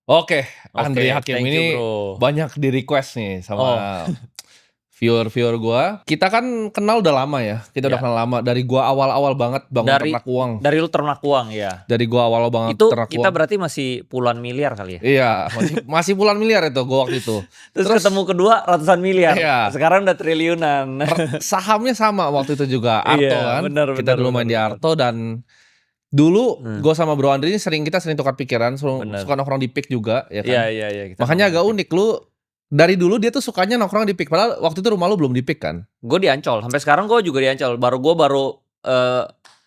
Oke, Andri Oke, Hakim thank you, ini Bro. banyak di-request nih Oh, sama viewer-viewer gua. Kita kan kenal udah lama ya, kita udah ya. kenal lama dari gua awal-awal banget bangun Dari ternak uang. dari lu ternak uang, ya. Dari gua awal banget Itu ternak kita uang. berarti masih puluhan miliar kali ya? Iya, masih masih puluhan miliar itu gua waktu itu. Terus ketemu Terus kedua ratusan miliar, iya, sekarang udah triliunan. sahamnya sama waktu itu juga, Iya, Arto kan. benar Kita benar dulu benar main di benar. Arto dan dulu Mmm, gua sama Bro Andri ini kita sering tukar pikiran, bener. suka nongkrong di PIK juga ya Iya kan. iya iya, kita Makanya nongkrong di agak PIK. unik, lu dari dulu dia tuh sukanya nongkrong di PIK, padahal waktu itu rumah lu belum di PIK kan? Gue di Ancol, sampai sekarang gue juga di Ancol. Baru,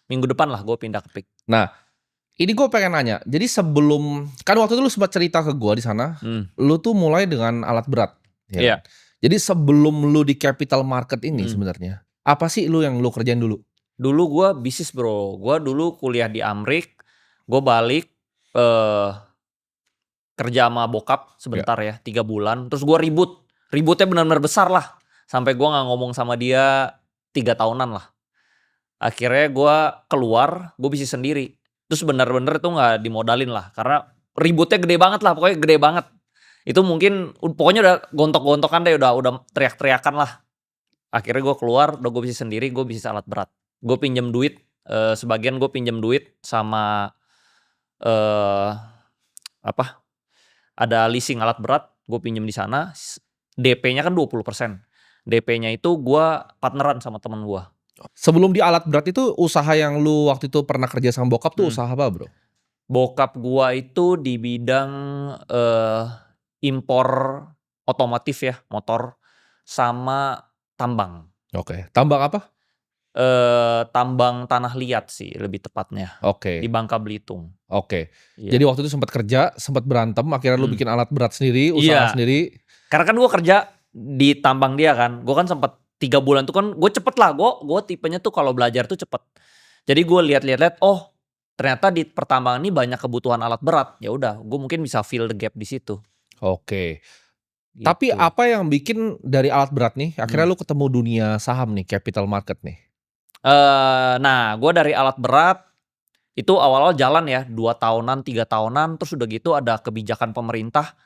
minggu depan lah gue pindah ke PIK. Nah, ini gue pengen nanya, jadi sebelum kan waktu itu lu sempat cerita ke gue di sana, Mmm, lu tuh mulai dengan alat berat, ya kan? iya, Jadi sebelum lu di capital market ini mhm. sebenarnya, apa sih yang lu kerjain dulu? Dulu gue bisnis, Bro. Gue dulu kuliah di Amrik, gue balik, eee kerja sama bokap Ya. sebentar ya, 3 bulan, terus gue ribut. Ributnya benar-benar besar lah, sampai gue nggak ngomong sama dia 3 tahunan lah. Akhirnya gue keluar, gue bisnis sendiri. Terus bener-bener itu nggak dimodalin lah, karena ributnya gede banget lah, pokoknya gede banget. Itu mungkin pokoknya udah gontok-gontokan deh, udah teriak-teriakan lah. Akhirnya gue keluar, udah gue bisnis sendiri, gue bisnis alat berat. Gue pinjem duit, sebagian gue pinjem duit sama, eee, apa, ada leasing alat berat, gue pinjem di sana, DP-nya kan 20%. DP-nya itu gue partneran sama temen gue. Sebelum di alat berat itu usaha yang lu waktu itu pernah kerja sama bokap tuh Mhm. usaha apa, Bro? Bokap gue itu di bidang, eee, impor otomotif ya, motor, sama tambang. Oke, tambang apa? Tambang tanah liat sih lebih tepatnya, di Oke, Bangka Belitung. oke. Iya, Jadi waktu itu sempat kerja, sempat berantem, akhirnya lu mhm. bikin alat berat sendiri, usaha Iya, sendiri. karena kan gue kerja di tambang dia kan, gue kan sempet 3 bulan tuh kan gue cepet lah, gue tipenya tuh kalau belajar tuh cepet. Jadi gue lihat-lihat, oh ternyata di pertambangan ini banyak kebutuhan alat berat, ya udah gue mungkin bisa fill the gap di situ, Oke. Tapi gitu. apa yang bikin dari alat berat nih, akhirnya Mmm. lu ketemu dunia saham nih, capital market nih? Nah gue dari alat berat, itu awal-awal jalan ya 2 tahunan, 3 tahunan, terus udah gitu ada kebijakan pemerintah,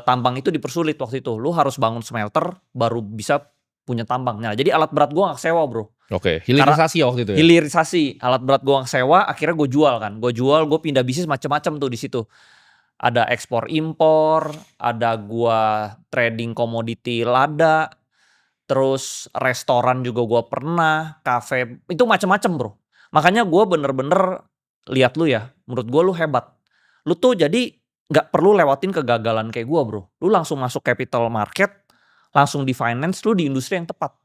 tambang itu dipersulit waktu itu, lu harus bangun smelter baru bisa punya tambang. Nah jadi alat berat gue nggak sewa, Bro. Oke, Karena hilirisasi waktu itu ya? hilirisasi, alat berat gue nggak sewa, akhirnya gue jual kan, gue jual, gue pindah bisnis macem-macem tuh di situ. Ada ekspor impor, ada gua trading komoditi lada, terus restoran juga gua pernah, kafe, itu macem-macem, Bro. Makanya gua bener-bener lihat lu ya, menurut gua lu hebat. Lu tuh jadi nggak perlu lewatin kegagalan kayak gua, Bro. Lu langsung masuk capital market, langsung di finance, lu di industri yang tepat.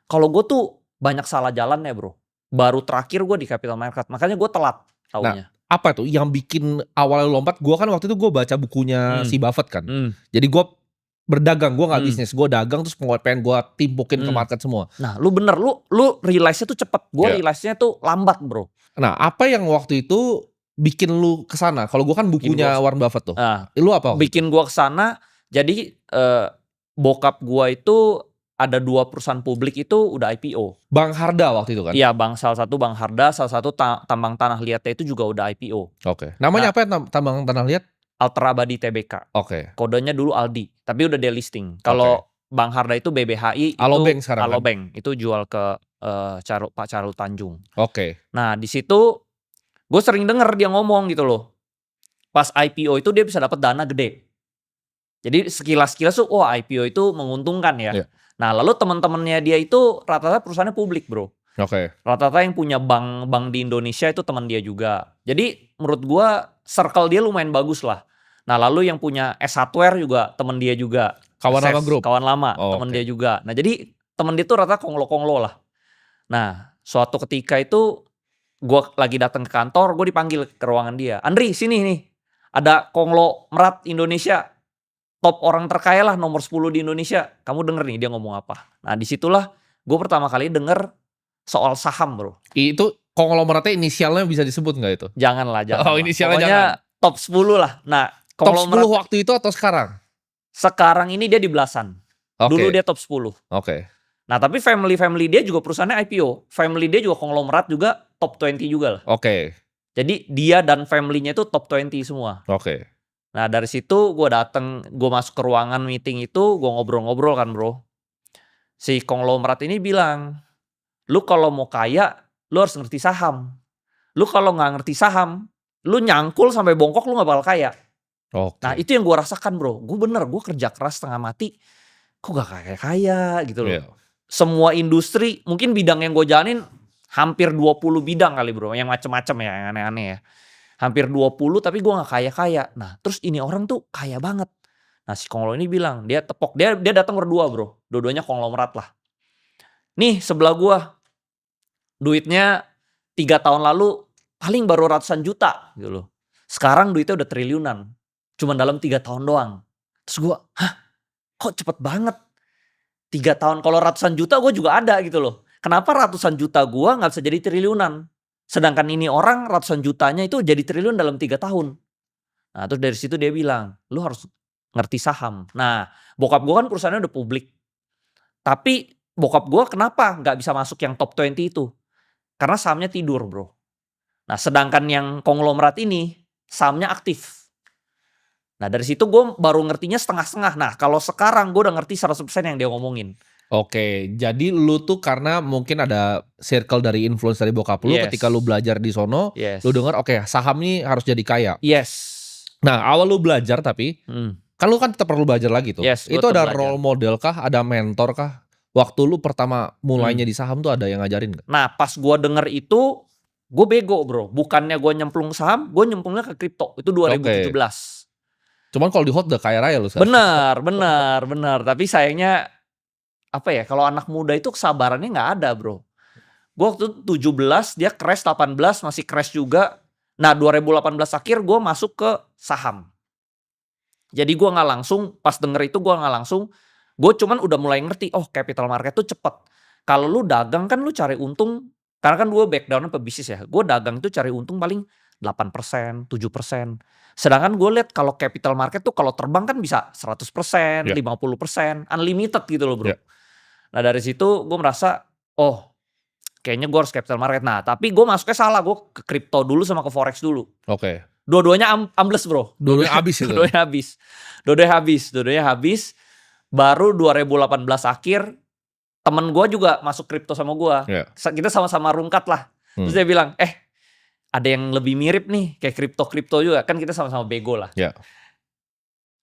Kalau gua tuh banyak salah jalannya, Bro. Baru terakhir gua di capital market, makanya gua telat Nah, taunya. apa tuh yang bikin awalnya lu lompat? Gua kan waktu itu gua baca bukunya Mmm, si Buffett kan. mmm, Jadi gua berdagang, gua nggak mmm. bisnis, gua dagang terus pengen gua timpukin ke Mmm. market semua. Nah, lu bener, lu realize-nya tuh cepet, gua Iya. realize-nya tuh lambat, Bro. Nah, apa yang waktu itu bikin lu ke sana? Kalau gua kan Bikin gua bukunya Warren Buffett tuh. nah, Lu apa waktu itu? bikin gua ke sana jadi, bokap gua itu ada 2 perusahaan publik itu udah IPO. Bang Harda waktu itu kan? Iya, salah satu Bang Harda, salah satu tambang tanah liatnya itu juga udah IPO. Oke. Namanya Nah, apa ya tambang tanah liat? Ultra Abadi Tbk, Oke, kodenya dulu Aldi, tapi udah delisting. oke. Kalau Bang Harda itu BBHI, itu Alobank sekarang kan? Alobank, itu jual ke, Pak Charul Tanjung. Oke. Nah, di situ gue sering denger dia ngomong gitu loh. Pas IPO itu dia bisa dapat dana gede. Jadi sekilas-sekilas tuh, wah IPO itu menguntungkan ya. Iya. Nah lalu teman-temannya dia itu rata-rata perusahaannya publik, Bro. Oke. Rata-rata yang punya bank di Indonesia itu teman dia juga. Jadi menurut gua circle dia lumayan bagus lah. Nah lalu yang punya S Hardware juga teman dia juga. Kawan lama Ses, grup? kawan lama, Oh, teman dia oke. juga. Nah jadi teman dia tuh rata konglo-konglo lah. Nah suatu ketika itu gua lagi datang ke kantor, gue dipanggil ke ruangan dia. Andri, sini nih. Ada konglomerat Indonesia, top orang terkaya lah, nomor 10 di Indonesia. Kamu denger nih dia ngomong apa. Nah disitulah gue pertama kali denger soal saham, Bro. Itu konglomeratnya inisialnya bisa disebut nggak itu? Janganlah, Oh, janganlah. inisialnya Pokoknya jangan. top 10 lah. Nah, Top 10 konglomerat waktu itu atau sekarang? sekarang ini dia di belasan. Dulu Oke, dia top 10. oke. Nah, tapi family dia juga perusahaannya IPO. Family dia juga konglomerat juga top 20 juga lah. Oke, Jadi dia dan family-nya itu top 20 semua. oke. Nah dari situ gue masuk ke ruangan meeting itu, gue ngobrol-ngobrol kan bro. Si konglomerat ini bilang, lu kalau mau kaya, lu harus ngerti saham. Lu kalau nggak ngerti saham, lu nyangkul sampai bongkok lu nggak bakal kaya. Nah Oke. itu yang gue rasakan bro. Gue kerja keras setengah mati, kok gak kaya-kaya gitu loh. Iya. Semua industri, mungkin bidang yang gue jalanin hampir 20 bidang kali bro, yang macem-macem ya, yang aneh-aneh ya. Hampir 20 tapi gue gak kaya-kaya. Nah terus ini orang tuh kaya banget. Nah si konglo ini bilang, dia tepok, dia datang berdua bro. Dua-duanya konglomerat lah. Nih sebelah gue, duitnya 3 tahun lalu paling baru ratusan juta gitu loh. Sekarang duitnya udah triliunan. Cuma dalam 3 tahun doang. Terus gue, hah kok cepet banget? 3 tahun, kalau ratusan juta gue juga ada gitu loh. Kenapa ratusan juta gue gak bisa jadi triliunan? Sedangkan ini orang ratusan jutanya itu jadi triliun dalam 3 tahun. Nah terus dari situ dia bilang, lu harus ngerti saham. Nah bokap gue kan perusahaannya udah publik. Tapi bokap gue kenapa gak bisa masuk yang top 20 itu? Karena sahamnya tidur bro. Nah sedangkan yang konglomerat ini sahamnya aktif. Nah dari situ gue baru ngertinya setengah-setengah. Nah kalau sekarang gue udah ngerti 100% yang dia ngomongin. Oke, jadi lu tuh karena mungkin ada circle dari influence dari bokap lu, ketika lu Yes. belajar di sono, Yes. lu denger oke saham nih harus jadi kaya. Yes. Nah awal lu belajar tapi, Hmm. kan lu kan tetap perlu belajar lagi tuh. Yes, gua Itu tetap ada belajar. role model kah, ada mentor kah? Waktu lu pertama mulainya di saham tuh ada yang ngajarin nggak? Nah pas gue denger itu, gue bego bro. Bukannya gue nyemplung saham, gue nyemplungnya ke kripto. Itu 2017. Oke. Cuman kalau di hot udah kaya raya lu sekarang. Benar. Tapi sayangnya, apa ya, kalau anak muda itu kesabarannya nggak ada bro. Gue waktu itu 17, dia crash 18, masih crash juga. Nah 2018 akhir gue masuk ke saham. Jadi gue nggak langsung, pas denger itu gue nggak langsung, gue cuman udah mulai ngerti, oh capital market tuh cepet. Kalau lu dagang kan lu cari untung, karena kan gue backgroundnya pebisnis ya, gue dagang itu cari untung paling 8%, 7%. Sedangkan gue lihat kalau capital market tuh kalau terbang kan bisa 100%, Ya. 50%, unlimited gitu loh bro. Ya. Nah dari situ gue merasa, oh kayaknya gue harus capital market. Nah tapi gue masuknya salah, gue ke crypto dulu sama ke forex dulu. Oke. Dua-duanya ambles bro. Dua-duanya habis itu. Dua-duanya habis. Baru 2018 akhir, temen gue juga masuk kripto sama gue. Ya. Kita sama-sama rungkat lah. Terus dia bilang, ada yang lebih mirip nih, kayak kripto juga. Kan kita sama-sama bego lah. Ya.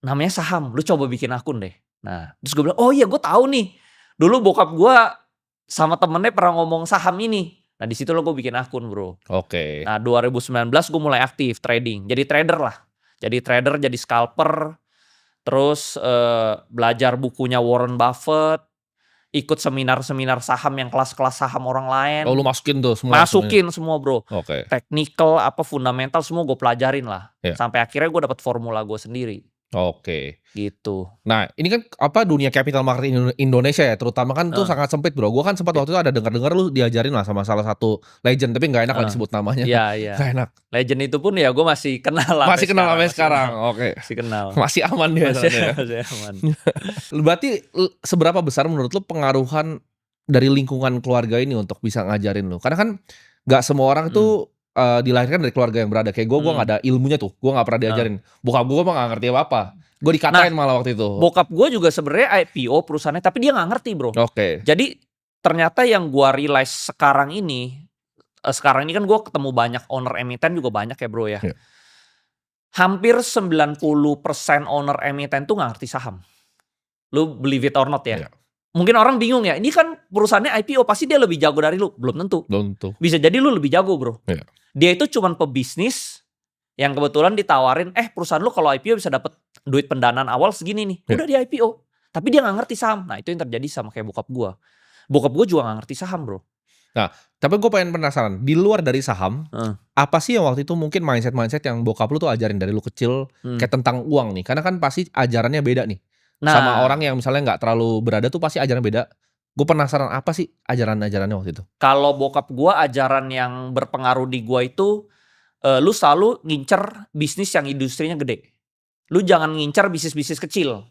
Namanya saham, lu coba bikin akun deh. Nah, terus gue bilang, oh iya gue tahu nih. Dulu bokap gue sama temennya pernah ngomong saham ini. Nah di situ lo gue bikin akun bro. Oke. Nah 2019 gue mulai aktif trading. Jadi trader lah. Jadi trader, jadi scalper. Terus belajar bukunya Warren Buffett. Ikut seminar-seminar saham yang kelas-kelas saham orang lain. Oh lu masukin tuh semua. Masukin semua bro. Oke. Technical, fundamental semua gue pelajarin lah. Ya. Sampai akhirnya gue dapet formula gue sendiri. Oke. Gitu. Nah ini kan dunia capital market Indonesia ya, terutama kan tuh sangat sempit bro. Gue kan sempat waktu itu ada dengar lu diajarin lah sama salah satu legend, tapi nggak enak lah disebut namanya. Iya. Gak enak. Legend itu pun ya gue masih kenal lah. Masih kenal sampai sekarang. Oke. Masih kenal. Masih aman dia. Masih aman. Berarti seberapa besar menurut lu pengaruhan dari lingkungan keluarga ini untuk bisa ngajarin lu? Karena kan nggak semua orang tuh dilahirkan dari keluarga yang berada. Kayak gue nggak ada ilmunya tuh. Gue nggak pernah diajarin. Bokap gue mah nggak ngerti apa-apa. Gue dikatain malah waktu itu. Bokap gue juga sebenarnya IPO perusahaannya, tapi dia nggak ngerti bro. Oke. Jadi ternyata yang gue realize sekarang ini kan gue ketemu banyak owner emiten juga banyak ya bro ya. Yeah. Hampir 90% owner emiten tuh nggak ngerti saham. Lu believe it or not ya. Yeah. Mungkin orang bingung ya, ini kan perusahaannya IPO pasti dia lebih jago dari lu. Belum tentu. Bisa jadi lu lebih jago bro. Yeah. Dia itu cuman pebisnis yang kebetulan ditawarin, perusahaan lu kalau IPO bisa dapet duit pendanaan awal segini nih. Udah di IPO. Tapi dia gak ngerti saham. Nah itu yang terjadi sama kayak bokap gue. Bokap gue juga gak ngerti saham bro. Nah tapi gue pengen penasaran, di luar dari saham, apa sih yang waktu itu mungkin mindset yang bokap lu tuh ajarin dari lu kecil, kayak tentang uang nih. Karena kan pasti ajarannya beda nih. Sama orang yang misalnya gak terlalu berada tuh pasti ajarannya beda. Gue penasaran apa sih ajaran-ajarannya waktu itu? Kalau bokap gue ajaran yang berpengaruh di gue itu, lu selalu ngincer bisnis yang industrinya gede. Lu jangan ngincer bisnis-bisnis kecil.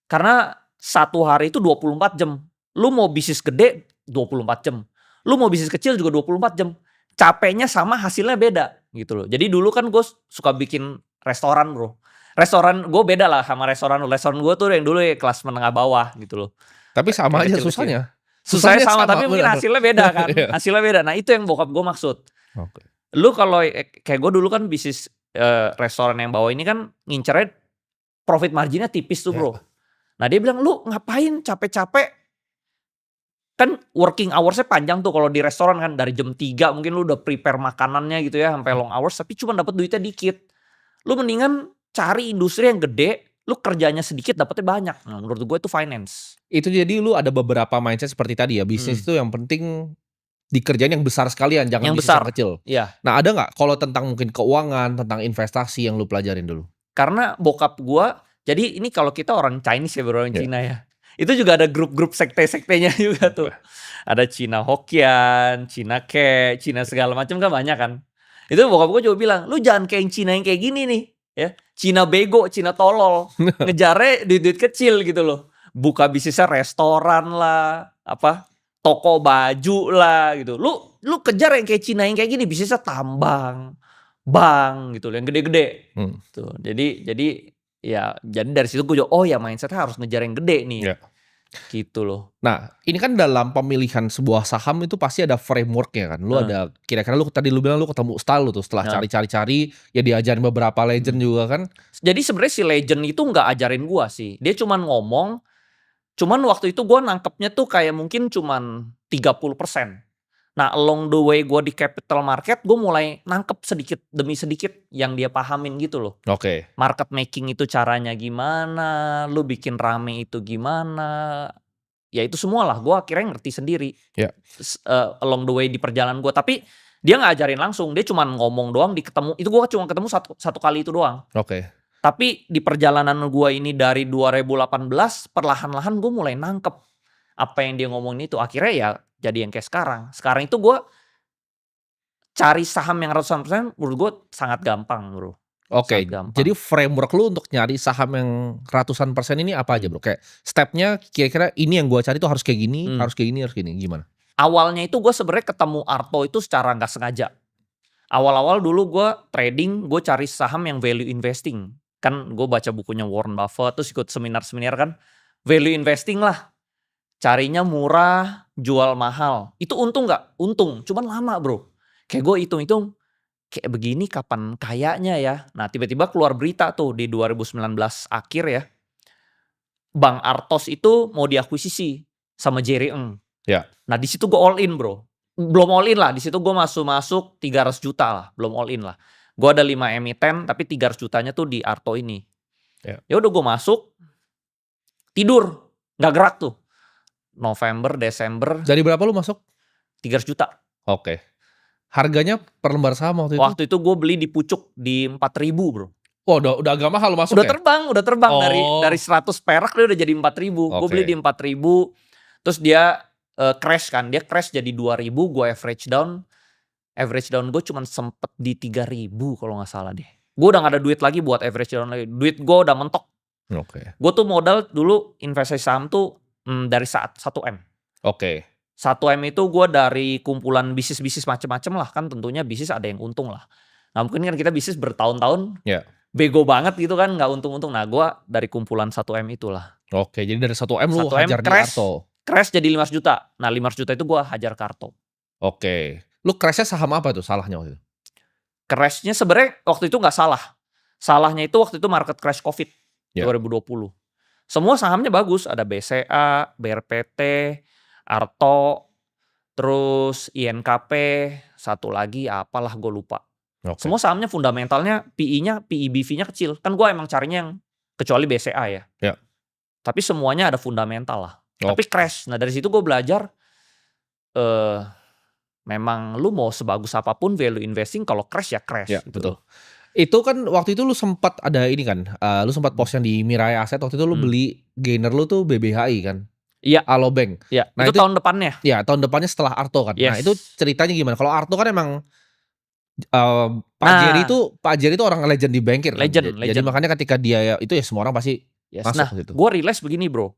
Karena satu hari itu 24 jam. Lu mau bisnis gede 24 jam. Lu mau bisnis kecil juga 24 jam. Capeknya sama, hasilnya beda gitu loh. Jadi dulu kan gue suka bikin restoran bro. Restoran gue beda lah sama restoran gue tuh yang dulu ya kelas menengah bawah gitu loh. Tapi sama aja Kecil-kecil. susahnya. Susahnya sama tapi mungkin bener. hasilnya beda kan. Iya. Hasilnya beda. Nah itu yang bokap gue maksud. Oke. Lu kalau kayak gue dulu kan bisnis restoran yang bawah ini kan ngincernya profit marginnya tipis tuh bro. Nah dia bilang lu ngapain capek-capek. Kan working hoursnya panjang tuh kalau di restoran kan. Dari jam 3 mungkin lu udah prepare makanannya gitu ya. Sampai long hours tapi cuma dapat duitnya dikit. Lu mendingan cari industri yang gede. Lu kerjanya sedikit dapetnya banyak. Nah menurut gue itu finance. Itu jadi lu ada beberapa mindset seperti tadi ya. Bisnis itu yang penting dikerjain yang besar sekalian. Jangan Yang bisnis besar. yang kecil. Iya. Nah ada gak kalau tentang mungkin keuangan, tentang investasi yang lu pelajarin dulu? Karena bokap gue. Jadi ini kalau kita orang Chinese ya orang Cina ya. Itu juga ada grup-grup sekte-sektenya juga tuh. Ada Cina Hokian, Cina Ke, Cina segala macam kan banyak kan. Itu bokap gue juga bilang, lu jangan kayak yang Cina yang kayak gini nih. Ya, Cina bego, Cina tolol, ngejarnya duit-duit kecil gitu loh. Buka bisnisnya restoran lah, apa toko baju lah gitu. Lu kejar yang kayak Cina yang kayak gini, bisnisnya tambang, bank gitu loh, yang gede-gede. Tuh, jadi ya dari situ gue juga, oh ya mindsetnya harus ngejar yang gede nih. Gitu loh. Nah, ini kan dalam pemilihan sebuah saham itu pasti ada frameworknya kan. Lu ada kira-kira lu tadi lu bilang lu ketemu style lu tuh setelah cari-cari ya diajarin beberapa legend juga kan. Jadi sebenarnya si legend itu nggak ajarin gua sih. Dia cuman ngomong. Cuman waktu itu gua nangkepnya tuh kayak mungkin cuman 30%. Nah, along the way gua di capital market, gua mulai nangkep sedikit demi sedikit yang dia pahamin gitu loh. Oke. Market making itu caranya gimana, lu bikin rame itu gimana. Ya itu semua lah, gue akhirnya ngerti sendiri. Along the way di perjalanan gue. Tapi dia gak ajarin langsung, dia cuma ngomong doang itu gue cuma ketemu satu kali itu doang. Oke. Tapi di perjalanan gue ini dari 2018, perlahan-lahan gue mulai nangkep apa yang dia ngomongin itu. Akhirnya ya jadi yang kayak sekarang. Sekarang itu gue cari saham yang ratusan persen menurut gue sangat gampang bro. Oke, jadi framework lu untuk nyari saham yang ratusan persen ini apa aja bro? Kayak stepnya kira-kira ini yang gue cari tuh harus kayak gini, harus kayak gini, gimana? Awalnya itu gue sebenarnya ketemu Arto itu secara gak sengaja. Awal-awal dulu gue trading, gue cari saham yang value investing. Kan gue baca bukunya Warren Buffett, terus ikut seminar-seminar kan. Value investing lah. Carinya murah, jual mahal. Itu untung gak? Untung, cuman lama bro. Kayak gue hitung-hitung, kayak begini kapan kayaknya ya. Nah tiba-tiba keluar berita tuh di 2019 akhir ya. Bank Artos itu mau diakuisisi sama Jerry Ng. Ya. Nah di situ gue all in bro. Belum all in lah, di situ gue masuk 300 juta lah. Belum all in lah. Gue ada 5 emiten tapi 300 jutanya tuh di Arto ini. Ya udah gue masuk. Tidur. Gak gerak tuh. November, Desember. Jadi berapa lu masuk? 300 juta. Oke. Harganya per lembar saham waktu itu? Waktu itu gue beli di pucuk di 4.000 bro. Oh udah agak mahal masuk udah ya? Udah terbang dari 100 perak dia udah jadi 4.000. Gue beli di 4.000. Terus dia crash kan. Dia crash jadi 2.000. Gue average down. Average down gue cuman sempet di 3.000 kalau gak salah deh. Gue udah gak ada duit lagi buat average down lagi. Duit gue udah mentok. Gue tuh modal dulu investasi saham tuh dari 1M. 1M itu gue dari kumpulan bisnis-bisnis macem-macem lah. Kan tentunya bisnis ada yang untung lah. Nah mungkin kan kita bisnis bertahun-tahun. Bego banget gitu kan. Gak untung-untung. Nah gue dari kumpulan 1M itulah. Oke, jadi dari 1M lu hajar di Arto. Crash jadi 500 juta. Nah 500 juta itu gue hajar ke Arto. Oke. Lu crashnya saham apa tuh salahnya waktu itu? Crashnya sebenarnya waktu itu gak salah. Salahnya itu waktu itu market crash COVID 2020. Semua sahamnya bagus. Ada BCA, BRPT, Arto, terus INKP, satu lagi apalah gue lupa. Semua sahamnya fundamentalnya PE-nya, PE/BV-nya kecil. Kan gue emang carinya yang kecuali BCA ya. Tapi semuanya ada fundamental lah. Tapi crash. Nah dari situ gue belajar memang lu mau sebagus apapun value investing kalau crash ya crash. Gitu. Betul. Itu kan waktu itu lu sempat ada ini kan, lu sempat post yang di Mirai Asset waktu itu lu beli gainer lu tuh BBHI kan? Iya. Alobank. Iya. Nah itu tahun depannya. Iya tahun depannya setelah Arto kan. Nah itu ceritanya gimana? Kalau Arto kan emang Pak Jerry itu orang legend di bankir kan? Legend. Jadi makanya ketika dia itu ya semua orang pasti masuk nah, gitu. Gue realize begini bro.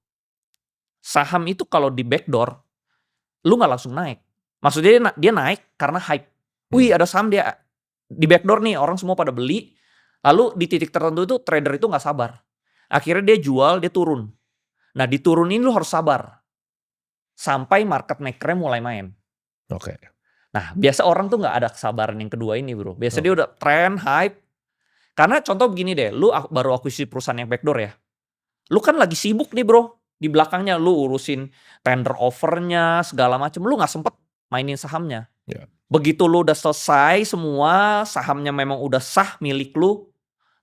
Saham itu kalau di backdoor, lu gak langsung naik. Maksudnya dia naik karena hype. Wih ada saham dia di backdoor nih, orang semua pada beli. Lalu di titik tertentu itu trader itu nggak sabar. Akhirnya dia jual, dia turun. Nah diturunin lu harus sabar. Sampai market maker-nya mulai main. Oke. Nah biasa orang tuh nggak ada kesabaran yang kedua ini bro. Biasa dia udah trend, hype. Karena contoh begini deh, lu baru akuisisi perusahaan yang backdoor ya. Lu kan lagi sibuk nih bro. Di belakangnya lu urusin tender offernya, segala macam. Lu gak sempet mainin sahamnya. Yeah. Begitu lu udah selesai semua, sahamnya memang udah sah milik lu,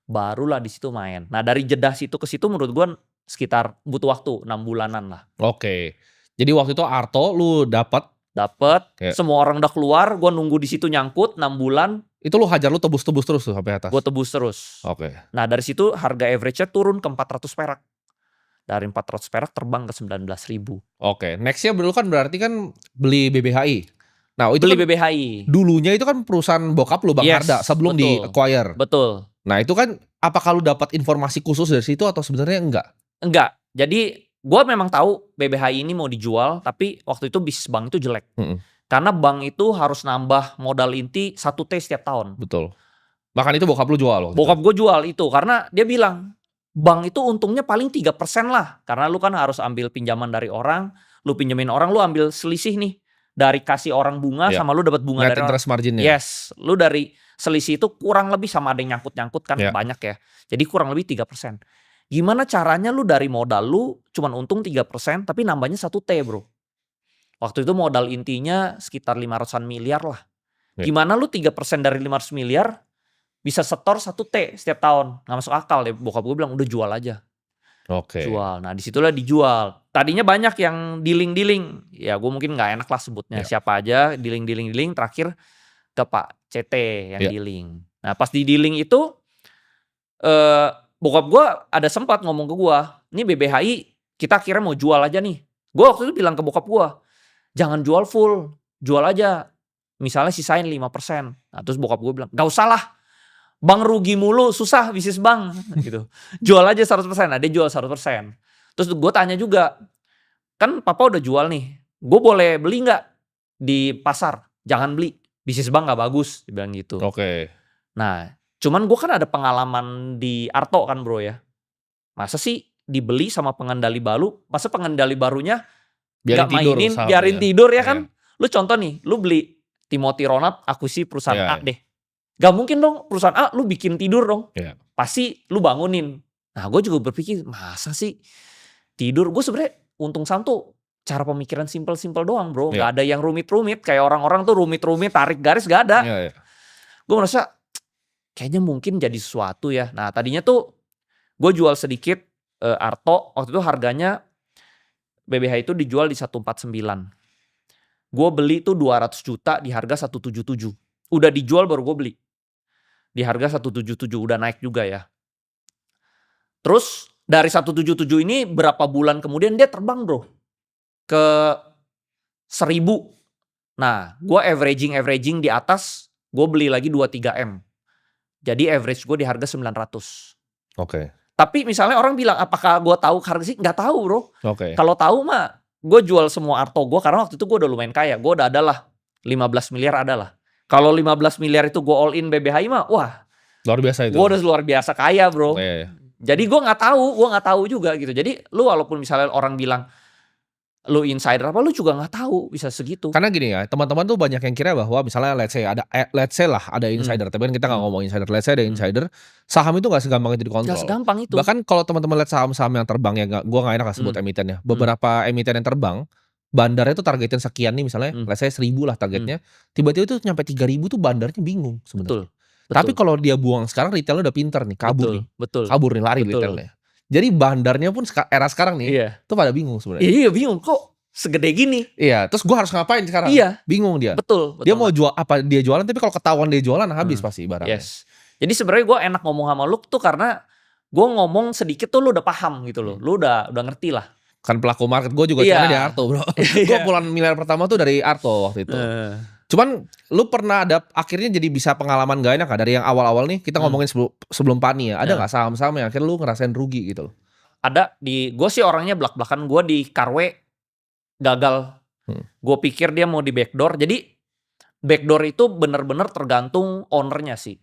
barulah di situ main. Nah dari jeda situ ke situ menurut gue sekitar butuh waktu 6 bulanan lah. Oke. Jadi waktu itu Arto lu dapat, semua orang udah keluar, gue nunggu di situ nyangkut 6 bulan. Itu lu hajar, lu tebus-tebus terus tuh sampai atas? Gue tebus terus. Oke. Nah dari situ harga average-nya turun ke 400 perak. Dari 400 perak terbang ke 19.000. Oke, nextnya dulu kan berarti kan beli BBHI. Nah itu beli kan BBHI. Dulunya itu kan perusahaan bokap lu Bang Harda sebelum di acquire. Betul. Nah itu kan apakah lu dapat informasi khusus dari situ atau sebenarnya enggak? Enggak. Jadi gue memang tahu BBHI ini mau dijual, tapi waktu itu bisnis bank itu jelek. Karena bank itu harus nambah modal inti 1T setiap tahun. Betul. Bahkan itu bokap lu jual loh. Bokap gue jual itu karena dia bilang bank itu untungnya paling 3% lah. Karena lu kan harus ambil pinjaman dari orang, lu pinjemin orang, lu ambil selisih nih. Dari kasih orang bunga sama lu dapat bunga net dari interest orang. Marginnya. Yes, lu dari selisih itu kurang lebih sama ada yang nyangkut-nyangkut kan banyak ya. Jadi kurang lebih 3%. Gimana caranya lu dari modal lu cuman untung 3% tapi nambahnya 1T bro. Waktu itu modal intinya sekitar 500-an miliar lah. Gimana lu 3% dari 500 miliar bisa setor 1T setiap tahun. Gak masuk akal deh. Bokap gue bilang udah jual aja. Oke. Jual. Nah disitulah dijual. Tadinya banyak yang dealing-dealing. Ya gue mungkin gak enak lah sebutnya. Siapa aja dealing-dealing. Terakhir ke Pak CT yang dealing. Nah pas di dealing itu bokap gue ada sempat ngomong ke gue. Ini BBHI kita akhirnya mau jual aja nih. Gue waktu itu bilang ke bokap gue. Jangan jual full. Jual aja. Misalnya sisain 5%. Nah terus bokap gue bilang gak usah lah. Bang rugi mulu, susah bisnis bang gitu. Jual aja 100%, nah dia jual 100%. Terus gue tanya juga, kan papa udah jual nih, gue boleh beli gak di pasar? Jangan beli, bisnis bang gak bagus, dia bilang gitu. Oke. Nah, cuman gue kan ada pengalaman di Arto kan bro ya. Masa sih dibeli sama pengendali baru, masa pengendali barunya gak mainin, biarin tidur ya kan. Lu contoh nih, lu beli Timothy Ronald akuisisi perusahaan A deh. Gak mungkin dong perusahaan A lu bikin tidur dong. Pasti lu bangunin. Nah gue juga berpikir masa sih tidur. Gue sebenarnya untung saham tuh cara pemikiran simple-simple doang bro. Gak ada yang rumit-rumit. Kayak orang-orang tuh rumit-rumit tarik garis gak ada. Gue merasa kayaknya mungkin jadi sesuatu ya. Nah tadinya tuh gue jual sedikit Arto. Waktu itu harganya BBH itu dijual di 149. Gue beli tuh 200 juta di harga 177. Udah dijual baru gue beli. Di harga 177 udah naik juga ya. Terus dari 177 ini berapa bulan kemudian dia terbang bro. Ke 1000. Nah gue averaging di atas. Gue beli lagi 2-3M. Jadi average gue di harga 900. Oke. Tapi misalnya orang bilang apakah gue tahu harga sih? Gak tahu bro. Kalau tahu mah gue jual semua Arto gue. Karena waktu itu gue udah lumayan kaya. Gue udah adalah 15 miliar adalah. Kalau 15 miliar itu gue all in BBHI mah, wah. Luar biasa itu. Gue udah luar biasa kaya bro. Jadi gue gak tahu juga gitu. Jadi lu walaupun misalnya orang bilang lu insider apa, lu juga gak tahu bisa segitu. Karena gini ya, teman-teman tuh banyak yang kira bahwa misalnya let's say ada insider. Tapi kan kita gak ngomong insider. Let's say ada insider, saham itu gak segampang itu dikontrol. Gak segampang itu. Bahkan kalau teman-teman lihat saham-saham yang terbang ya, gue gak enak sebut emitennya. Beberapa emiten yang terbang, bandarnya tuh targetin sekian nih misalnya, let's say 1000 lah targetnya. Tiba-tiba itu nyampe 3000 tuh bandarnya bingung sebenarnya. Tapi kalau dia buang sekarang retailnya udah pinter nih, kabur nih. Kabur nih, lari retailnya. Jadi bandarnya pun era sekarang nih, tuh pada bingung sebenarnya. Iya bingung kok segede gini. Iya, terus gue harus ngapain sekarang? Iya. Bingung dia. Betul. Dia mau jual apa dia jualan, tapi kalau ketahuan dia jualan habis pasti barangnya. Yes. Jadi sebenarnya gue enak ngomong sama lu tuh karena gue ngomong sedikit tuh lu udah paham gitu loh. Lu udah ngerti lah. Kan pelaku market gue juga caranya di Arto bro. Gue puluhan miliar pertama tuh dari Arto waktu itu. Cuman lu pernah ada akhirnya jadi bisa pengalaman gak enak gak? Dari yang awal-awal nih kita ngomongin sebelum Pani ya. Ada gak saham-saham yang akhirnya lu ngerasain rugi gitu loh? Ada. Gue sih orangnya belak-belakan. Gue di Karwe gagal. Gue pikir dia mau di backdoor. Jadi backdoor itu bener-bener tergantung ownernya sih.